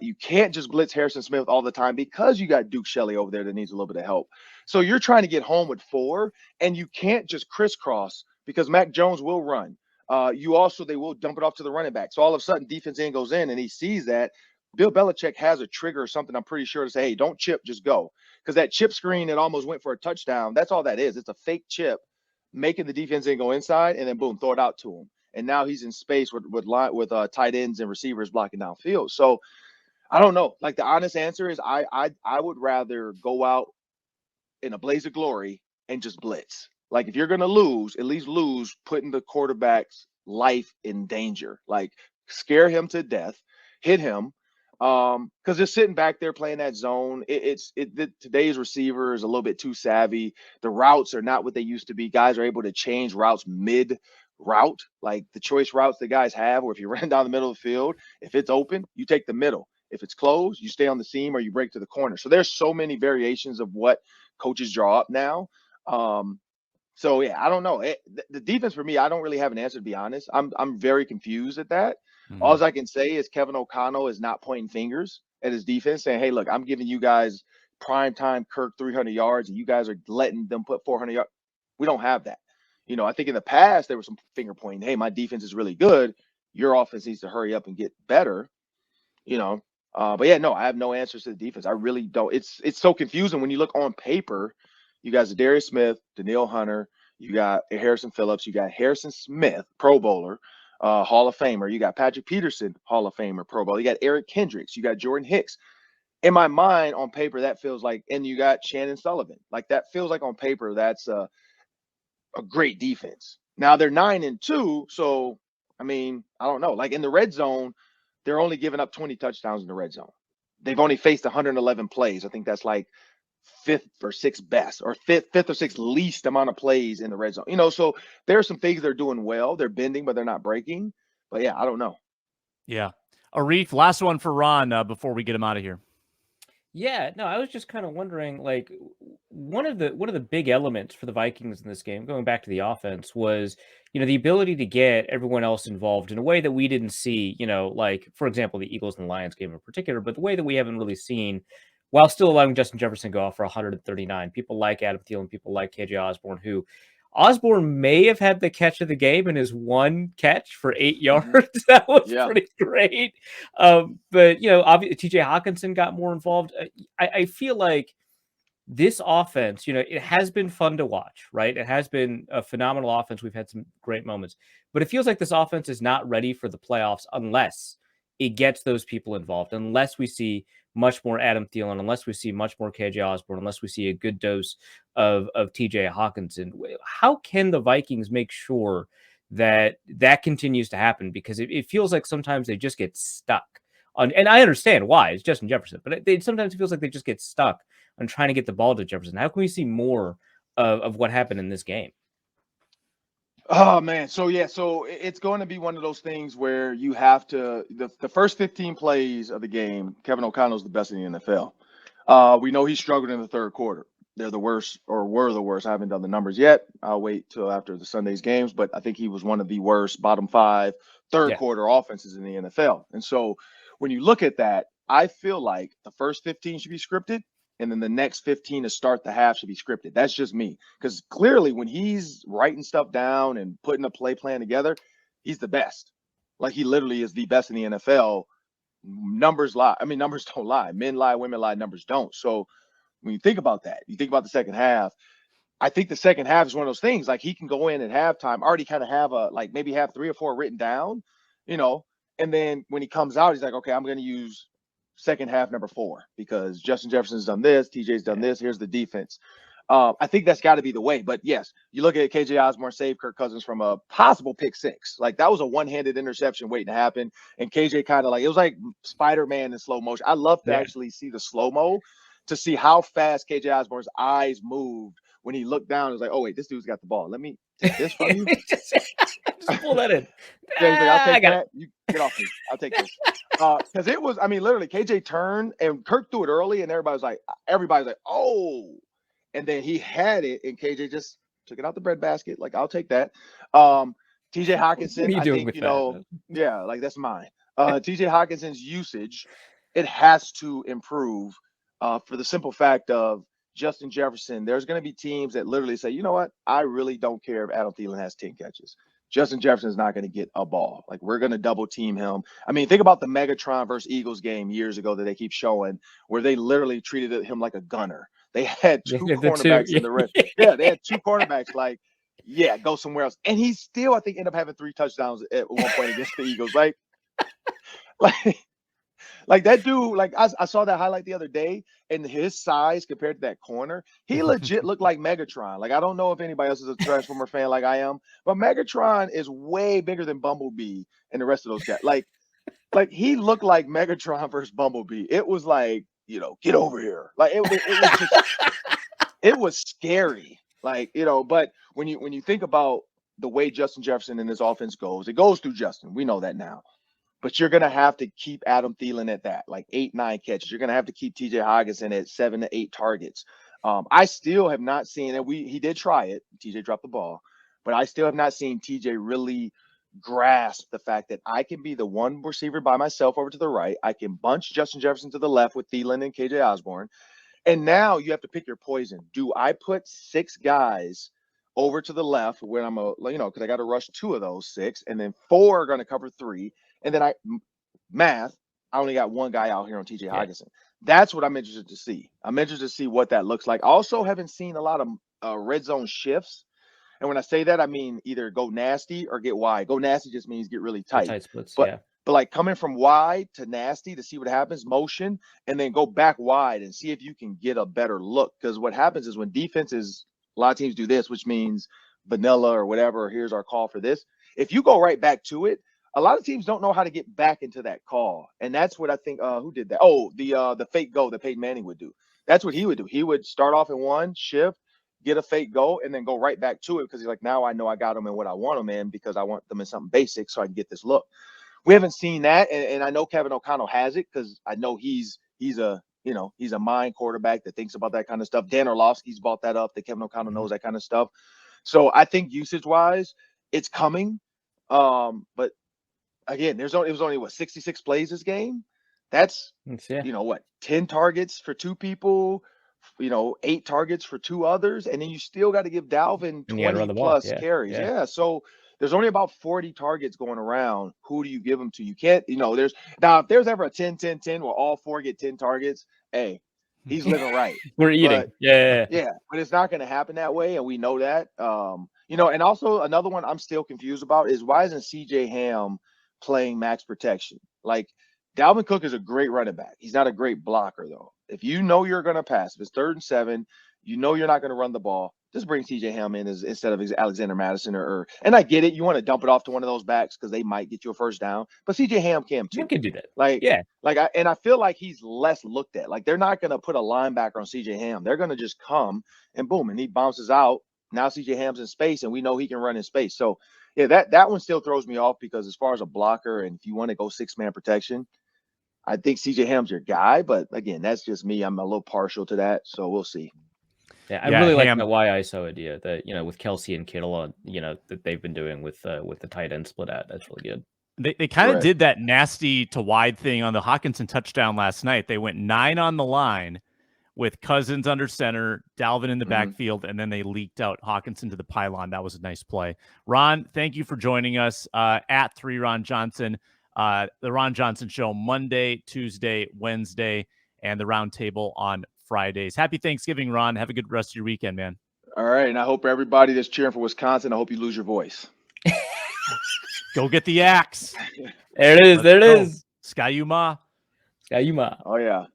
You can't just blitz Harrison Smith all the time because you got Duke Shelley over there that needs a little bit of help. So you're trying to get home with 4, and you can't just crisscross because Mac Jones will run. They will dump it off to the running back. So all of a sudden, defense end goes in, and he sees that. Bill Belichick has a trigger or something, I'm pretty sure, to say, hey, don't chip, just go. Because that chip screen that almost went for a touchdown, that's all that is. It's a fake chip making the defense end go inside, and then boom, throw it out to him. And now he's in space with tight ends and receivers blocking downfield. So I don't know. Like the honest answer is I would rather go out in a blaze of glory and just blitz. Like if you're gonna lose, at least lose putting the quarterback's life in danger. Like scare him to death, hit him. Because just sitting back there playing that zone, today's receiver is a little bit too savvy. The routes are not what they used to be. Guys are able to change routes mid route, like the choice routes the guys have, where if you run down the middle of the field, if it's open, you take the middle. If it's closed, you stay on the seam or you break to the corner. So there's so many variations of what coaches draw up now. So yeah, I don't know. The defense for me, I don't really have an answer, to be honest. I'm very confused at that. Mm-hmm. All I can say is Kevin O'Connell is not pointing fingers at his defense, saying, "Hey, look, I'm giving you guys prime time Kirk 300 yards, and you guys are letting them put 400 yards." We don't have that. You know, I think in the past there was some finger pointing. Hey, my defense is really good. Your offense needs to hurry up and get better. You know, but yeah, no, I have no answers to the defense. I really don't. It's so confusing when you look on paper. You got Za'Darius Smith, Danielle Hunter, you got Harrison Phillips, you got Harrison Smith, Pro Bowler, Hall of Famer. You got Patrick Peterson, Hall of Famer, Pro Bowler. You got Eric Kendricks, you got Jordan Hicks. In my mind, on paper, that feels like, and you got Shannon Sullivan. Like that feels like on paper, that's a great defense. Now they're 9-2, so I mean, I don't know. Like in the red zone, they're only giving up 20 touchdowns in the red zone. They've only faced 111 plays. I think that's like fifth or sixth best, or fifth or sixth least amount of plays in the red zone. You know, so there are some things they're doing well. They're bending, but they're not breaking. But yeah, I don't know. Yeah. Arif, last one for Ron before we get him out of here. Yeah, no, I was just kind of wondering, like, one of the big elements for the Vikings in this game, going back to the offense, was, you know, the ability to get everyone else involved in a way that we didn't see, you know, like, for example, the Eagles and Lions game in particular, but the way that we haven't really seen, while still allowing Justin Jefferson to go off for 139. People like Adam Thielen, people like KJ Osborne, who Osborne may have had the catch of the game in his one catch for 8 yards. That was pretty great. But, you know, obviously TJ Hawkinson got more involved. I feel like this offense, you know, it has been fun to watch, right? It has been a phenomenal offense. We've had some great moments, but it feels like this offense is not ready for the playoffs unless it gets those people involved, unless we see much more Adam Thielen, unless we see much more KJ Osborne, unless we see a good dose of TJ Hawkinson. How can the Vikings make sure that that continues to happen? Because it feels like sometimes they just get stuck on, and I understand why, it's Justin Jefferson, but sometimes it feels like they just get stuck on trying to get the ball to Jefferson. How can we see more of what happened in this game? Oh man, so it's going to be one of those things where you have to the first 15 plays of the game. Kevin O'Connell's the best in the NFL. We know he struggled in the third quarter. They're the worst, or were the worst. I haven't done the numbers yet. I'll wait till after the Sunday's games, but I think he was one of the worst bottom 5 third quarter offenses in the NFL. And so when you look at that, I feel like the first 15 should be scripted, and then the next 15 to start the half should be scripted. That's just me. Because clearly when he's writing stuff down and putting a play plan together, he's the best. Like he literally is the best in the NFL. Numbers lie. I mean, numbers don't lie. Men lie, women lie, numbers don't. So when you think about that, you think about the second half, I think the second half is one of those things. Like he can go in at halftime, already kind of have maybe have 3 or 4 written down, you know, and then when he comes out, he's like, okay, I'm going to use second half number 4 because Justin Jefferson's done this, TJ's done this. Here's the defense. I think that's got to be the way. But yes, you look at KJ Osborne save Kirk Cousins from a possible pick 6. Like that was a one-handed interception waiting to happen. And KJ kind of like, it was like Spider-Man in slow motion. I love to actually see the slow-mo to see how fast KJ Osborne's eyes moved when he looked down. It was like, oh wait, this dude's got the ball. Let me take this from you. just pull that in. Yeah, he's like, I'll take that. It. You get off me. I'll take this. Because it was, I mean, literally, KJ turned and Kirk threw it early, and everybody's like, oh. And then he had it, and KJ just took it out the breadbasket. Like, I'll take that. TJ Hawkinson, what are you I doing think, with you that? know, yeah, like that's mine. TJ Hawkinson's usage, it has to improve for the simple fact of Justin Jefferson. There's going to be teams that literally say, you know what? I really don't care if Adam Thielen has 10 catches. Justin Jefferson is not going to get a ball. Like, we're going to double team him. I mean, think about the Megatron versus Eagles game years ago that they keep showing where they literally treated him like a gunner. They had two cornerbacks in the red. Yeah, they had two cornerbacks like, yeah, go somewhere else. And he still, I think, ended up having 3 touchdowns at one point against the Eagles. Like that dude, like I saw that highlight the other day, and his size compared to that corner, he legit looked like Megatron. Like, I don't know if anybody else is a Transformer fan like I am, but Megatron is way bigger than Bumblebee and the rest of those guys. Like he looked like Megatron versus Bumblebee. It was like, you know, get over here. Like it was just, it was scary. Like, you know, but when you think about the way Justin Jefferson and his offense goes, it goes through Justin. We know that now. But you're going to have to keep Adam Thielen at that, like 8-9 catches. You're going to have to keep TJ Hawkinson at 7 to 8 targets. I still have not seen, and he did try it. TJ dropped the ball, but I still have not seen TJ really grasp the fact that I can be the one receiver by myself over to the right. I can bunch Justin Jefferson to the left with Thielen and KJ Osborne. And now you have to pick your poison. Do I put 6 guys over to the left where I'm because I got to rush 2 of those 6, and then 4 are going to cover 3. And then I only got 1 guy out here on TJ Hawkinson. That's what I'm interested to see. I'm interested to see what that looks like. I also haven't seen a lot of red zone shifts. And when I say that, I mean either go nasty or get wide. Go nasty just means get really tight. Tight splits, but like coming from wide to nasty to see what happens, motion, and then go back wide and see if you can get a better look. Because what happens is when defenses, a lot of teams do this, which means vanilla or whatever, or here's our call for this. If you go right back to it, a lot of teams don't know how to get back into that call. And that's what I think, who did that? Oh, the fake go that Peyton Manning would do. That's what he would do. He would start off in one, shift, get a fake go, and then go right back to it because he's like, now I know I got them in what I want them in because I want them in something basic so I can get this look. We haven't seen that, and I know Kevin O'Connell has it because I know he's a mind quarterback that thinks about that kind of stuff. Dan Orlovsky's brought that up, that Kevin O'Connell knows that kind of stuff. So I think usage-wise, it's coming. But again, it was only 66 plays this game. That's 10 targets for 2 people, 8 targets for 2 others, and then you still got to give Dalvin 20 plus carries. Yeah. So there's only about 40 targets going around. Who do you give them to? You can't, if there's ever a 10-10-10 where all 4 get 10 targets, hey, he's living right. We're eating. Yeah, but it's not going to happen that way, and we know that. And also another one I'm still confused about is why isn't CJ Ham playing max protection? Like, Dalvin Cook is a great running back. He's not a great blocker, though. If you know you're going to pass, if it's 3rd and 7, you know you're not going to run the ball, just bring CJ Ham in instead of Alexander Madison and I get it. You want to dump it off to one of those backs because they might get you a first down, but CJ Ham can too. You can do that. I feel like he's less looked at. Like, they're not going to put a linebacker on CJ Ham. They're going to just come and boom, and he bounces out. Now CJ Ham's in space, and we know he can run in space. So, yeah, that one still throws me off because as far as a blocker and if you want to go 6-man protection, I think CJ Ham's your guy. But again, that's just me. I'm a little partial to that, so we'll see. Yeah, I really like that Y ISO idea that with Kelsey and Kittle, that they've been doing with the tight end split out. That's really good. They kind of did that nasty to wide thing on the Hawkinson touchdown last night. They went 9 on the line with Cousins under center, Dalvin in the backfield, and then they leaked out Hawkinson to the pylon. That was a nice play. Ron, thank you for joining us at 3 Ron Johnson. The Ron Johnson Show Monday, Tuesday, Wednesday, and the Roundtable on Fridays. Happy Thanksgiving, Ron. Have a good rest of your weekend, man. All right, and I hope everybody that's cheering for Wisconsin, I hope you lose your voice. Go get the axe. There it is. There it is. Skyuma. Oh, yeah.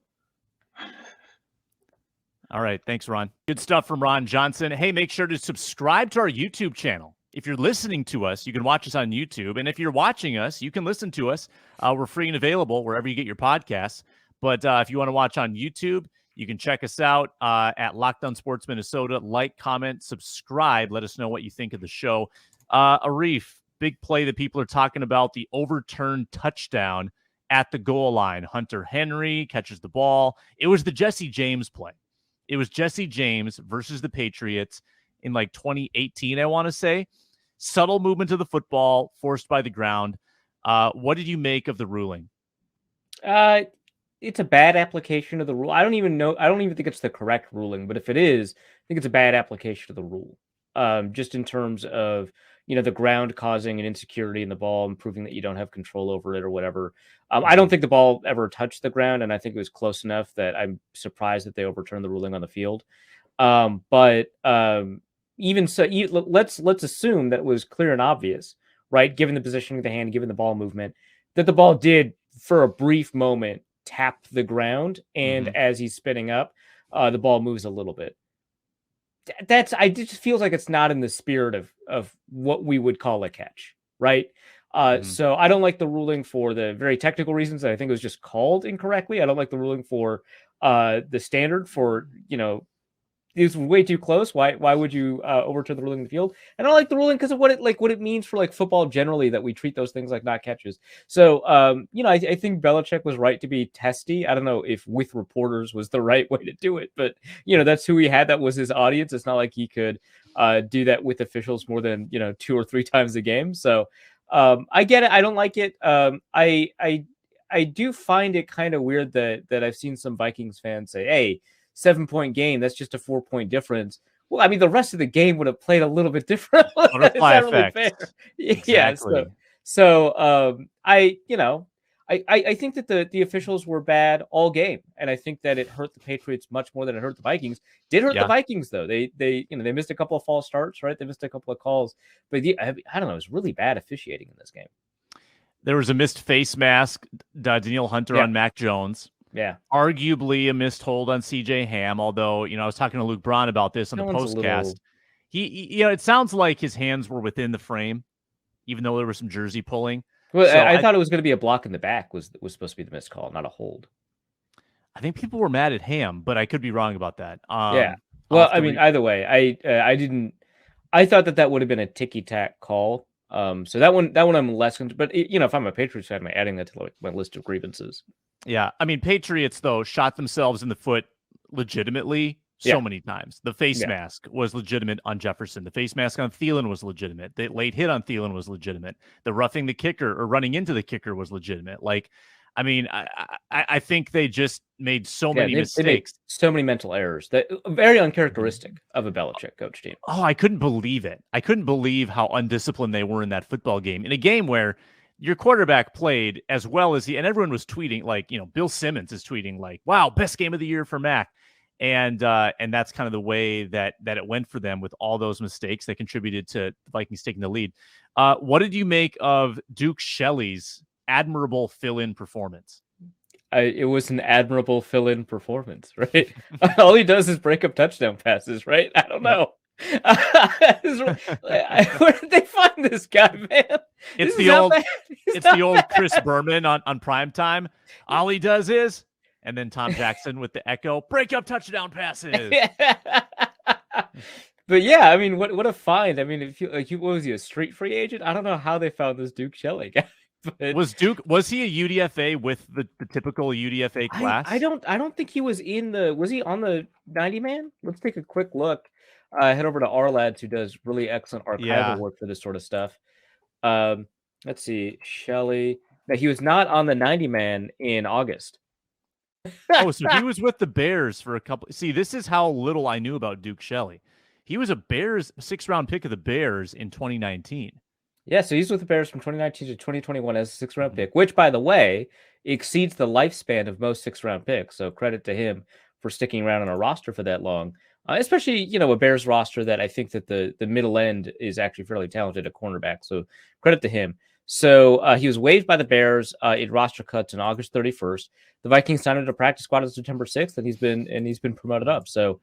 All right. Thanks, Ron. Good stuff from Ron Johnson. Hey, make sure to subscribe to our YouTube channel. If you're listening to us, you can watch us on YouTube. And if you're watching us, you can listen to us. We're free and available wherever you get your podcasts. But if you want to watch on YouTube, You can check us out at Locked On Sports Minnesota. Like, comment, subscribe. Let us know what you think of the show. Arif, big play that people are talking about, the overturned touchdown at the goal line. Hunter Henry catches the ball. It was the Jesse James play. It was Jesse James versus the Patriots in like 2018, I want to say. Subtle movement of the football, forced by the ground. What did you make of the ruling? It's a bad application of the rule. I don't even think it's the correct ruling, but if it is, I think it's a bad application of the rule. Just in terms of, the ground causing an insecurity in the ball and proving that you don't have control over it or whatever. I don't think the ball ever touched the ground, and I think it was close enough that I'm surprised that they overturned the ruling on the field. But even so, let's assume that it was clear and obvious, right? Given the positioning of the hand, given the ball movement, that the ball did, for a brief moment, tap the ground, and as he's spinning up, the ball moves a little bit. It just feels like it's not in the spirit of what we would call a catch, right? So I don't like the ruling for the very technical reasons that I think it was just called incorrectly. I don't like the ruling for the standard for, it was way too close. Why would you overturn the ruling in the field? I don't like the ruling because of what it means for like football generally, that we treat those things like not catches. So I think Belichick was right to be testy. I don't know if with reporters was the right way to do it, but that's who he had. That was his audience. It's not like he could do that with officials more than 2 or 3 times a game. So I get it. I don't like it. I do find it kind of weird that I've seen some Vikings fans say, "Hey, 7-point game, that's just a 4-point difference." Well, I mean, the rest of the game would have played a little bit different. Butterfly effect. Really fair? Exactly. Yeah. So I think that the officials were bad all game, and I think that it hurt the Patriots much more than it hurt the Vikings. Did hurt the Vikings though. They missed a couple of false starts, right? They missed a couple of calls, but I don't know. It was really bad officiating in this game. There was a missed face mask, Danielle Hunter on Mac Jones. Yeah. Arguably a missed hold on CJ Ham, although, I was talking to Luke Braun about this on the postcast. He it sounds like his hands were within the frame, even though there was some jersey pulling. Well, so I thought it was going to be a block in the back was supposed to be the missed call, not a hold. I think people were mad at Ham, but I could be wrong about that. Yeah. Well, I mean, either way, I thought that would have been a ticky-tack call. So that one I'm less, but if I'm a Patriots fan, I'm adding that to my list of grievances. Yeah, I mean, Patriots though shot themselves in the foot legitimately so many times. The face mask was legitimate on Jefferson. The face mask on Thielen was legitimate. The late hit on Thielen was legitimate. The roughing the kicker or running into the kicker was legitimate. Like, I mean, I think they just made so many mistakes. They made so many mental errors that very uncharacteristic of a Belichick coach team. Oh, I couldn't believe it. I couldn't believe how undisciplined they were in that football game. In a game where your quarterback played as well as and everyone was tweeting, like, Bill Simmons is tweeting like, "Wow, best game of the year for Mac." And that's kind of the way that it went for them with all those mistakes that contributed to the Vikings taking the lead. What did you make of Duke Shelley's admirable fill-in performance? It was an admirable fill-in performance, right? All he does is break up touchdown passes, right? I don't know. Where did they find this guy, man? It's the old Chris Berman on primetime. All he does is, and then Tom Jackson with the echo, break up touchdown passes. But yeah, I mean, what a find. I mean, if you what was he, a street free agent? I don't know how they found this Duke Shelley guy. But was he a UDFA with the typical UDFA class? I don't think he was was he on the 90 man? Let's take a quick look. Head over to our lads, who does really excellent archival work for this sort of stuff. Let's see, Shelley. No, he was not on the 90 man in August. Oh, so he was with the Bears for a couple. See, this is how little I knew about Duke Shelley. He was a Bears 6th-round pick of the Bears in 2019. Yeah, so he's with the Bears from 2019 to 2021 as a 6th-round pick, which, by the way, exceeds the lifespan of most 6th-round picks. So credit to him for sticking around on a roster for that long. Especially, a Bears roster that I think that the middle end is actually fairly talented at cornerback. So credit to him. So he was waived by the Bears in roster cuts on August 31st. The Vikings signed him to practice squad on September 6th, and he's been promoted up. So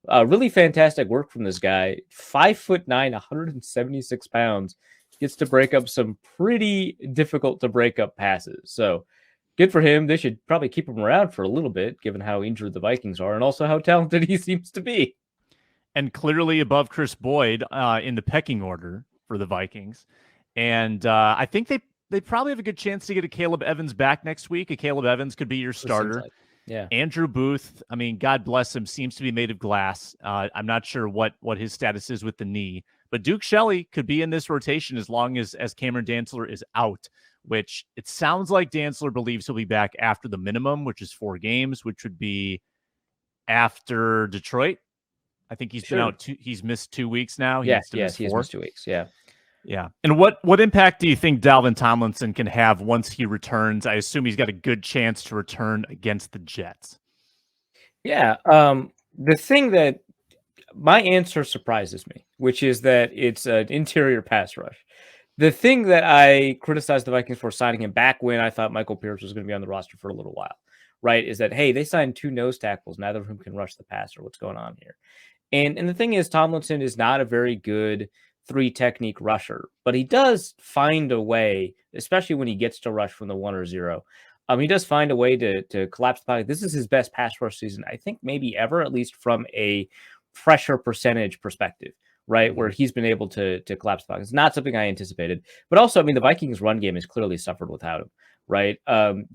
really fantastic work from this guy. 5'9", 176 pounds, gets to break up some pretty difficult to break up passes. So good for him. They should probably keep him around for a little bit, given how injured the Vikings are and also how talented he seems to be. And clearly above Chris Boyd in the pecking order for the Vikings. And I think they probably have a good chance to get a Caleb Evans back next week. A Caleb Evans could be your starter. Yeah. Andrew Booth, I mean, God bless him, seems to be made of glass. I'm not sure what his status is with the knee, but Duke Shelley could be in this rotation as long as Cameron Dantzler is out, which it sounds like Dantzler believes he'll be back after the minimum, which is 4 games, which would be after Detroit. I think he's been out. He's missed 2 weeks now. He He's missed 2 weeks. Yeah. Yeah. And what impact do you think Dalvin Tomlinson can have once he returns? I assume he's got a good chance to return against the Jets. Yeah. The thing that my answer surprises me, which is that it's an interior pass rush. The thing that I criticized the Vikings for signing him back when I thought Michael Pierce was going to be on the roster for a little while, right, is that, hey, they signed 2 nose tackles. Neither of whom can rush the passer. What's going on here? And the thing is, Tomlinson is not a very good 3 technique rusher, but he does find a way, especially when he gets to rush from the 1 or 0. He does find a way to collapse the pocket. This is his best pass rush season, I think, maybe ever, at least from a pressure percentage perspective, right? Where he's been able to collapse the pocket. It's not something I anticipated, but also, I mean, the Vikings run game has clearly suffered without him, right?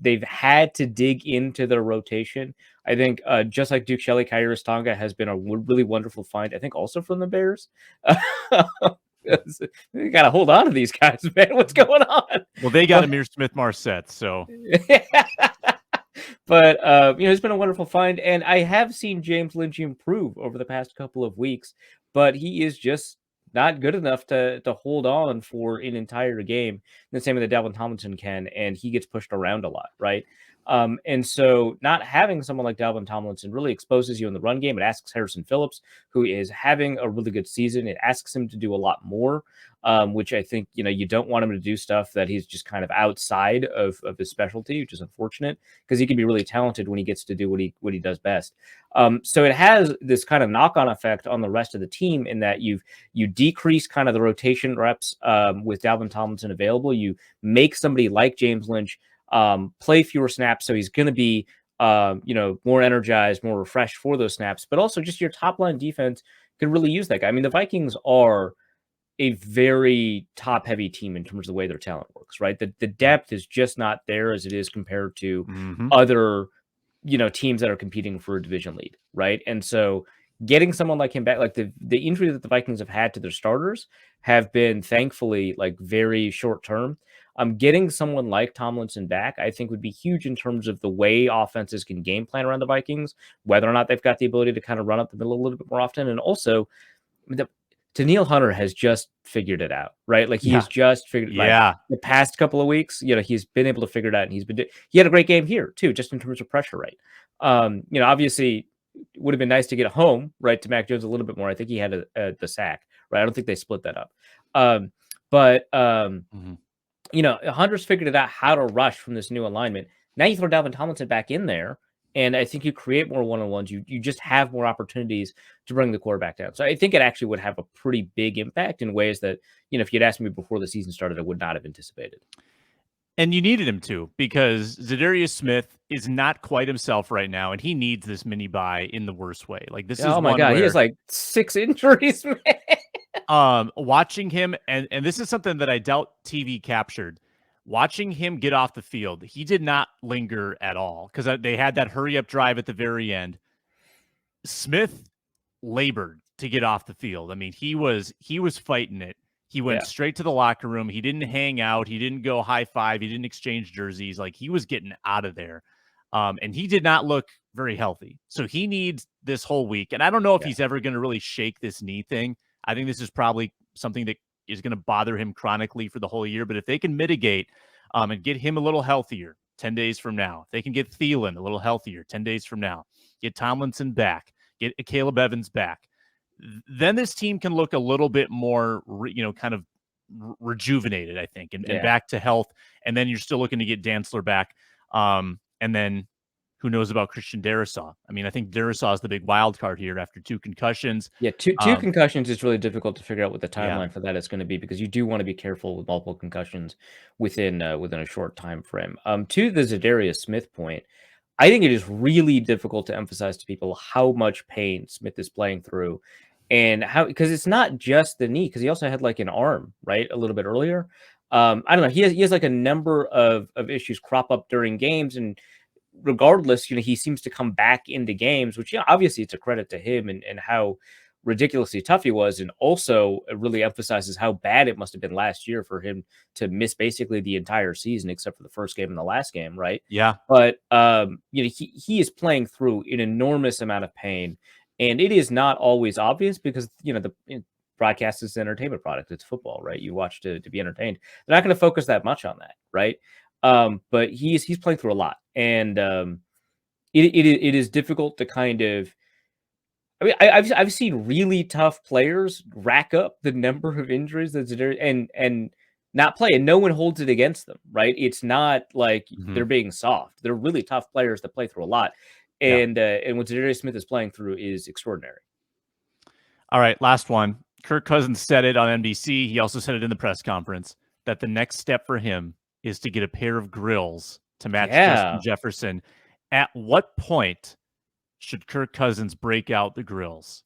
They've had to dig into their rotation. I think just like Duke Shelley, Kairos Tonga has been a really wonderful find. I think also from the Bears. You got to hold on to these guys, man. What's going on? Well, they got Amir Smith-Marset, so. But, it's been a wonderful find. And I have seen James Lynch improve over the past couple of weeks, but he is just not good enough to hold on for an entire game. The same way that Dalvin Tomlinson can, and he gets pushed around a lot, right? And so not having someone like Dalvin Tomlinson really exposes you in the run game. It asks Harrison Phillips, who is having a really good season, it asks him to do a lot more, which I think, you don't want him to do stuff that he's just kind of outside of his specialty, which is unfortunate because he can be really talented when he gets to do what he does best. So it has this kind of knock-on effect on the rest of the team in that you decrease kind of the rotation reps with Dalvin Tomlinson available. You make somebody like James Lynch play fewer snaps, so he's going to be more energized, more refreshed for those snaps, but also just your top line defense could really use that guy. I mean, the Vikings are a very top heavy team in terms of the way their talent works, right? The depth is just not there as it is compared to other teams that are competing for a division lead, right? And so getting someone like him back, like the injury that the Vikings have had to their starters have been thankfully like very short term. Getting someone like Tomlinson back, I think, would be huge in terms of the way offenses can game plan around the Vikings, whether or not they've got the ability to kind of run up the middle a little bit more often. And also, Daniil Hunter has just figured it out, right? Like he's just figured it out. The past couple of weeks, he's been able to figure it out, and he had a great game here too, just in terms of pressure rate. Obviously it would have been nice to get home, right, to Mac Jones a little bit more. I think he had the sack, right? I don't think they split that up. Hunter's figured it out how to rush from this new alignment. Now you throw Dalvin Tomlinson back in there, and I think you create more one-on-ones. You just have more opportunities to bring the quarterback down. So I think it actually would have a pretty big impact in ways that, if you'd asked me before the season started, I would not have anticipated. And you needed him to, because Za'Darius Smith is not quite himself right now, and he needs this mini bye in the worst way. Like this is oh my god, he has like 6 injuries, man. Watching him, and this is something that I doubt TV captured. Watching him get off the field, he did not linger at all because they had that hurry up drive at the very end. Smith labored to get off the field. I mean, he was fighting it. He went straight to the locker room. He didn't hang out. He didn't go high five. He didn't exchange jerseys. Like he was getting out of there. And he did not look very healthy. So he needs this whole week. And I don't know if he's ever going to really shake this knee thing. I think this is probably something that is going to bother him chronically for the whole year. But if they can mitigate and get him a little healthier 10 days from now, if they can get Thielen a little healthier 10 days from now, get Tomlinson back, get Caleb Evans back, then this team can look a little bit more, kind of rejuvenated, I think, and back to health. And then you're still looking to get Dantzler back. And then Who knows about Christian Darrisaw? I mean, I think Darrisaw is the big wild card here after 2 concussions. Yeah, two concussions is really difficult to figure out what the timeline Yeah. for that is going to be, because you do want to be careful with multiple concussions within a short time frame. To the Za'Darius Smith point, I think it is really difficult to emphasize to people how much pain Smith is playing through, and how, because it's not just the knee, because he also had like an arm, right, a little bit earlier. I don't know. He has like a number of issues crop up during games, and regardless, he seems to come back into games, which, obviously it's a credit to him and how ridiculously tough he was. And also it really emphasizes how bad it must have been last year for him to miss basically the entire season, except for the first game and the last game. Right. Yeah. But, he is playing through an enormous amount of pain, and it is not always obvious because, the broadcast is an entertainment product. It's football, right? You watch to be entertained. They're not going to focus that much on that. Right. But he's playing through a lot, and it is difficult to kind of. I mean, I've seen really tough players rack up the number of injuries that and not play, and no one holds it against them, right? It's not like they're being soft. They're really tough players that play through a lot, and what Za'Darius Smith is playing through is extraordinary. All right, last one. Kirk Cousins said it on NBC. He also said it in the press conference that the next step for him is to get a pair of grills to match Justin Jefferson. At what point should Kirk Cousins break out the grills?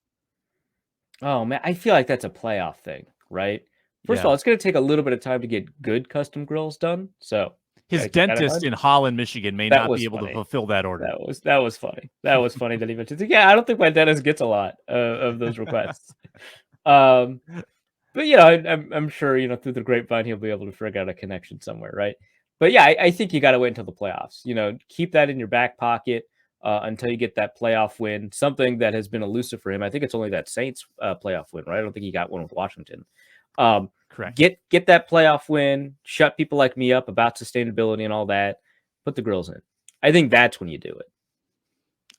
Oh, man, I feel like that's a playoff thing, right? First of all, it's going to take a little bit of time to get good custom grills done. So his dentist in Holland, Michigan may not be able to fulfill that order. That was funny. That was funny that he mentioned it. Yeah, I don't think my dentist gets a lot of those requests. But I'm sure through the grapevine he'll be able to figure out a connection somewhere, right? But yeah, I think you got to wait until the playoffs. Keep that in your back pocket until you get that playoff win. Something that has been elusive for him. I think it's only that Saints playoff win, right? I don't think he got one with Washington. Correct. Get that playoff win. Shut people like me up about sustainability and all that. Put the grills in. I think that's when you do it.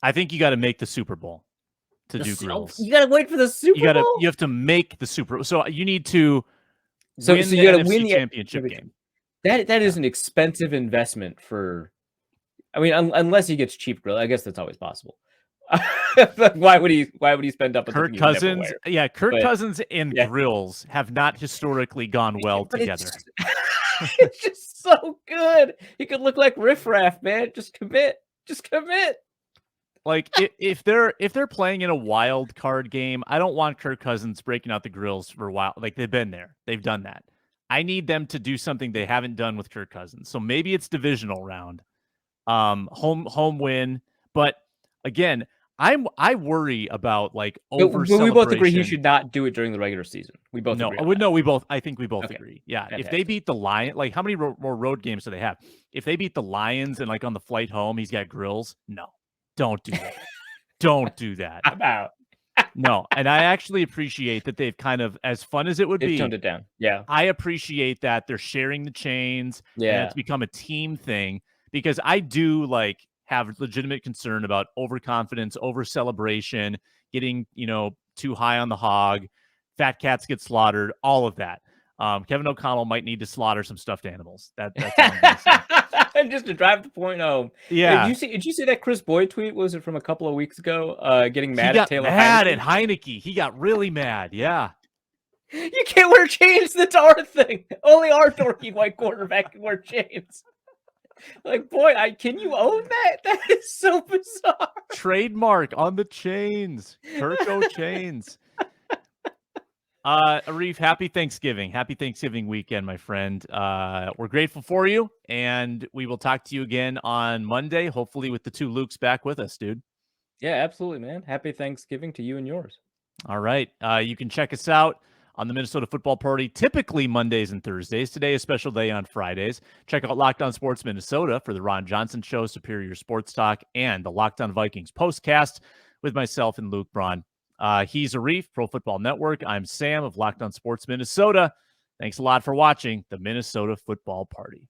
I think you got to make the Super Bowl to do grills. You got to wait for the Super Bowl. You have to make the Super Bowl. So you need to win you got to win the championship game. That is an expensive investment for. I mean, unless he gets cheap grill, I guess that's always possible. Why would he spend up? Kirk Cousins, Cousins and grills have not historically gone well together. It's just so good. He could look like riffraff, man. Just commit. Like if they're playing in a wild card game, I don't want Kirk Cousins breaking out the grills for a while. Like they've been there, they've done that. I need them to do something they haven't done with Kirk Cousins. So maybe it's divisional round, home win. But again, I worry about like over. But we both agree he should not do it during the regular season. We both agree. I think we both agree. Yeah. Okay. If they beat the Lions, like how many more road games do they have? If they beat the Lions and like on the flight home, he's got grills. No, don't do that. Don't do that. I'm out. No, and I actually appreciate that they've kind of, as fun as it would be, toned it down. Yeah, I appreciate that they're sharing the chains. Yeah, and it's become a team thing, because I do like have legitimate concern about overconfidence, over celebration, getting too high on the hog, fat cats get slaughtered, all of that. Kevin O'Connell might need to slaughter some stuffed animals. That's just to drive the point home. Yeah. Did you see that Chris Boyd tweet? Was it from a couple of weeks ago? Getting mad at Taylor Heineke? At Heineke. He got really mad. Yeah. You can't wear chains. That's our thing. Only our dorky white quarterback can wear chains. Like, boy, can you own that? That is so bizarre. Trademark on the chains. Kirko chains. Arif, happy Thanksgiving. Happy Thanksgiving weekend, my friend. We're grateful for you, and we will talk to you again on Monday, hopefully with the 2 Lukes back with us, dude. Yeah, absolutely, man. Happy Thanksgiving to you and yours. All right. You can check us out on the Minnesota Football Party, typically Mondays and Thursdays. Today, a special day on Fridays. Check out Locked On Sports Minnesota for the Ron Johnson Show, Superior Sports Talk, and the Locked On Vikings postcast with myself and Luke Braun. He's Arif, Pro Football Network. I'm Sam of Locked On Sports Minnesota. Thanks a lot for watching the Minnesota Football Party.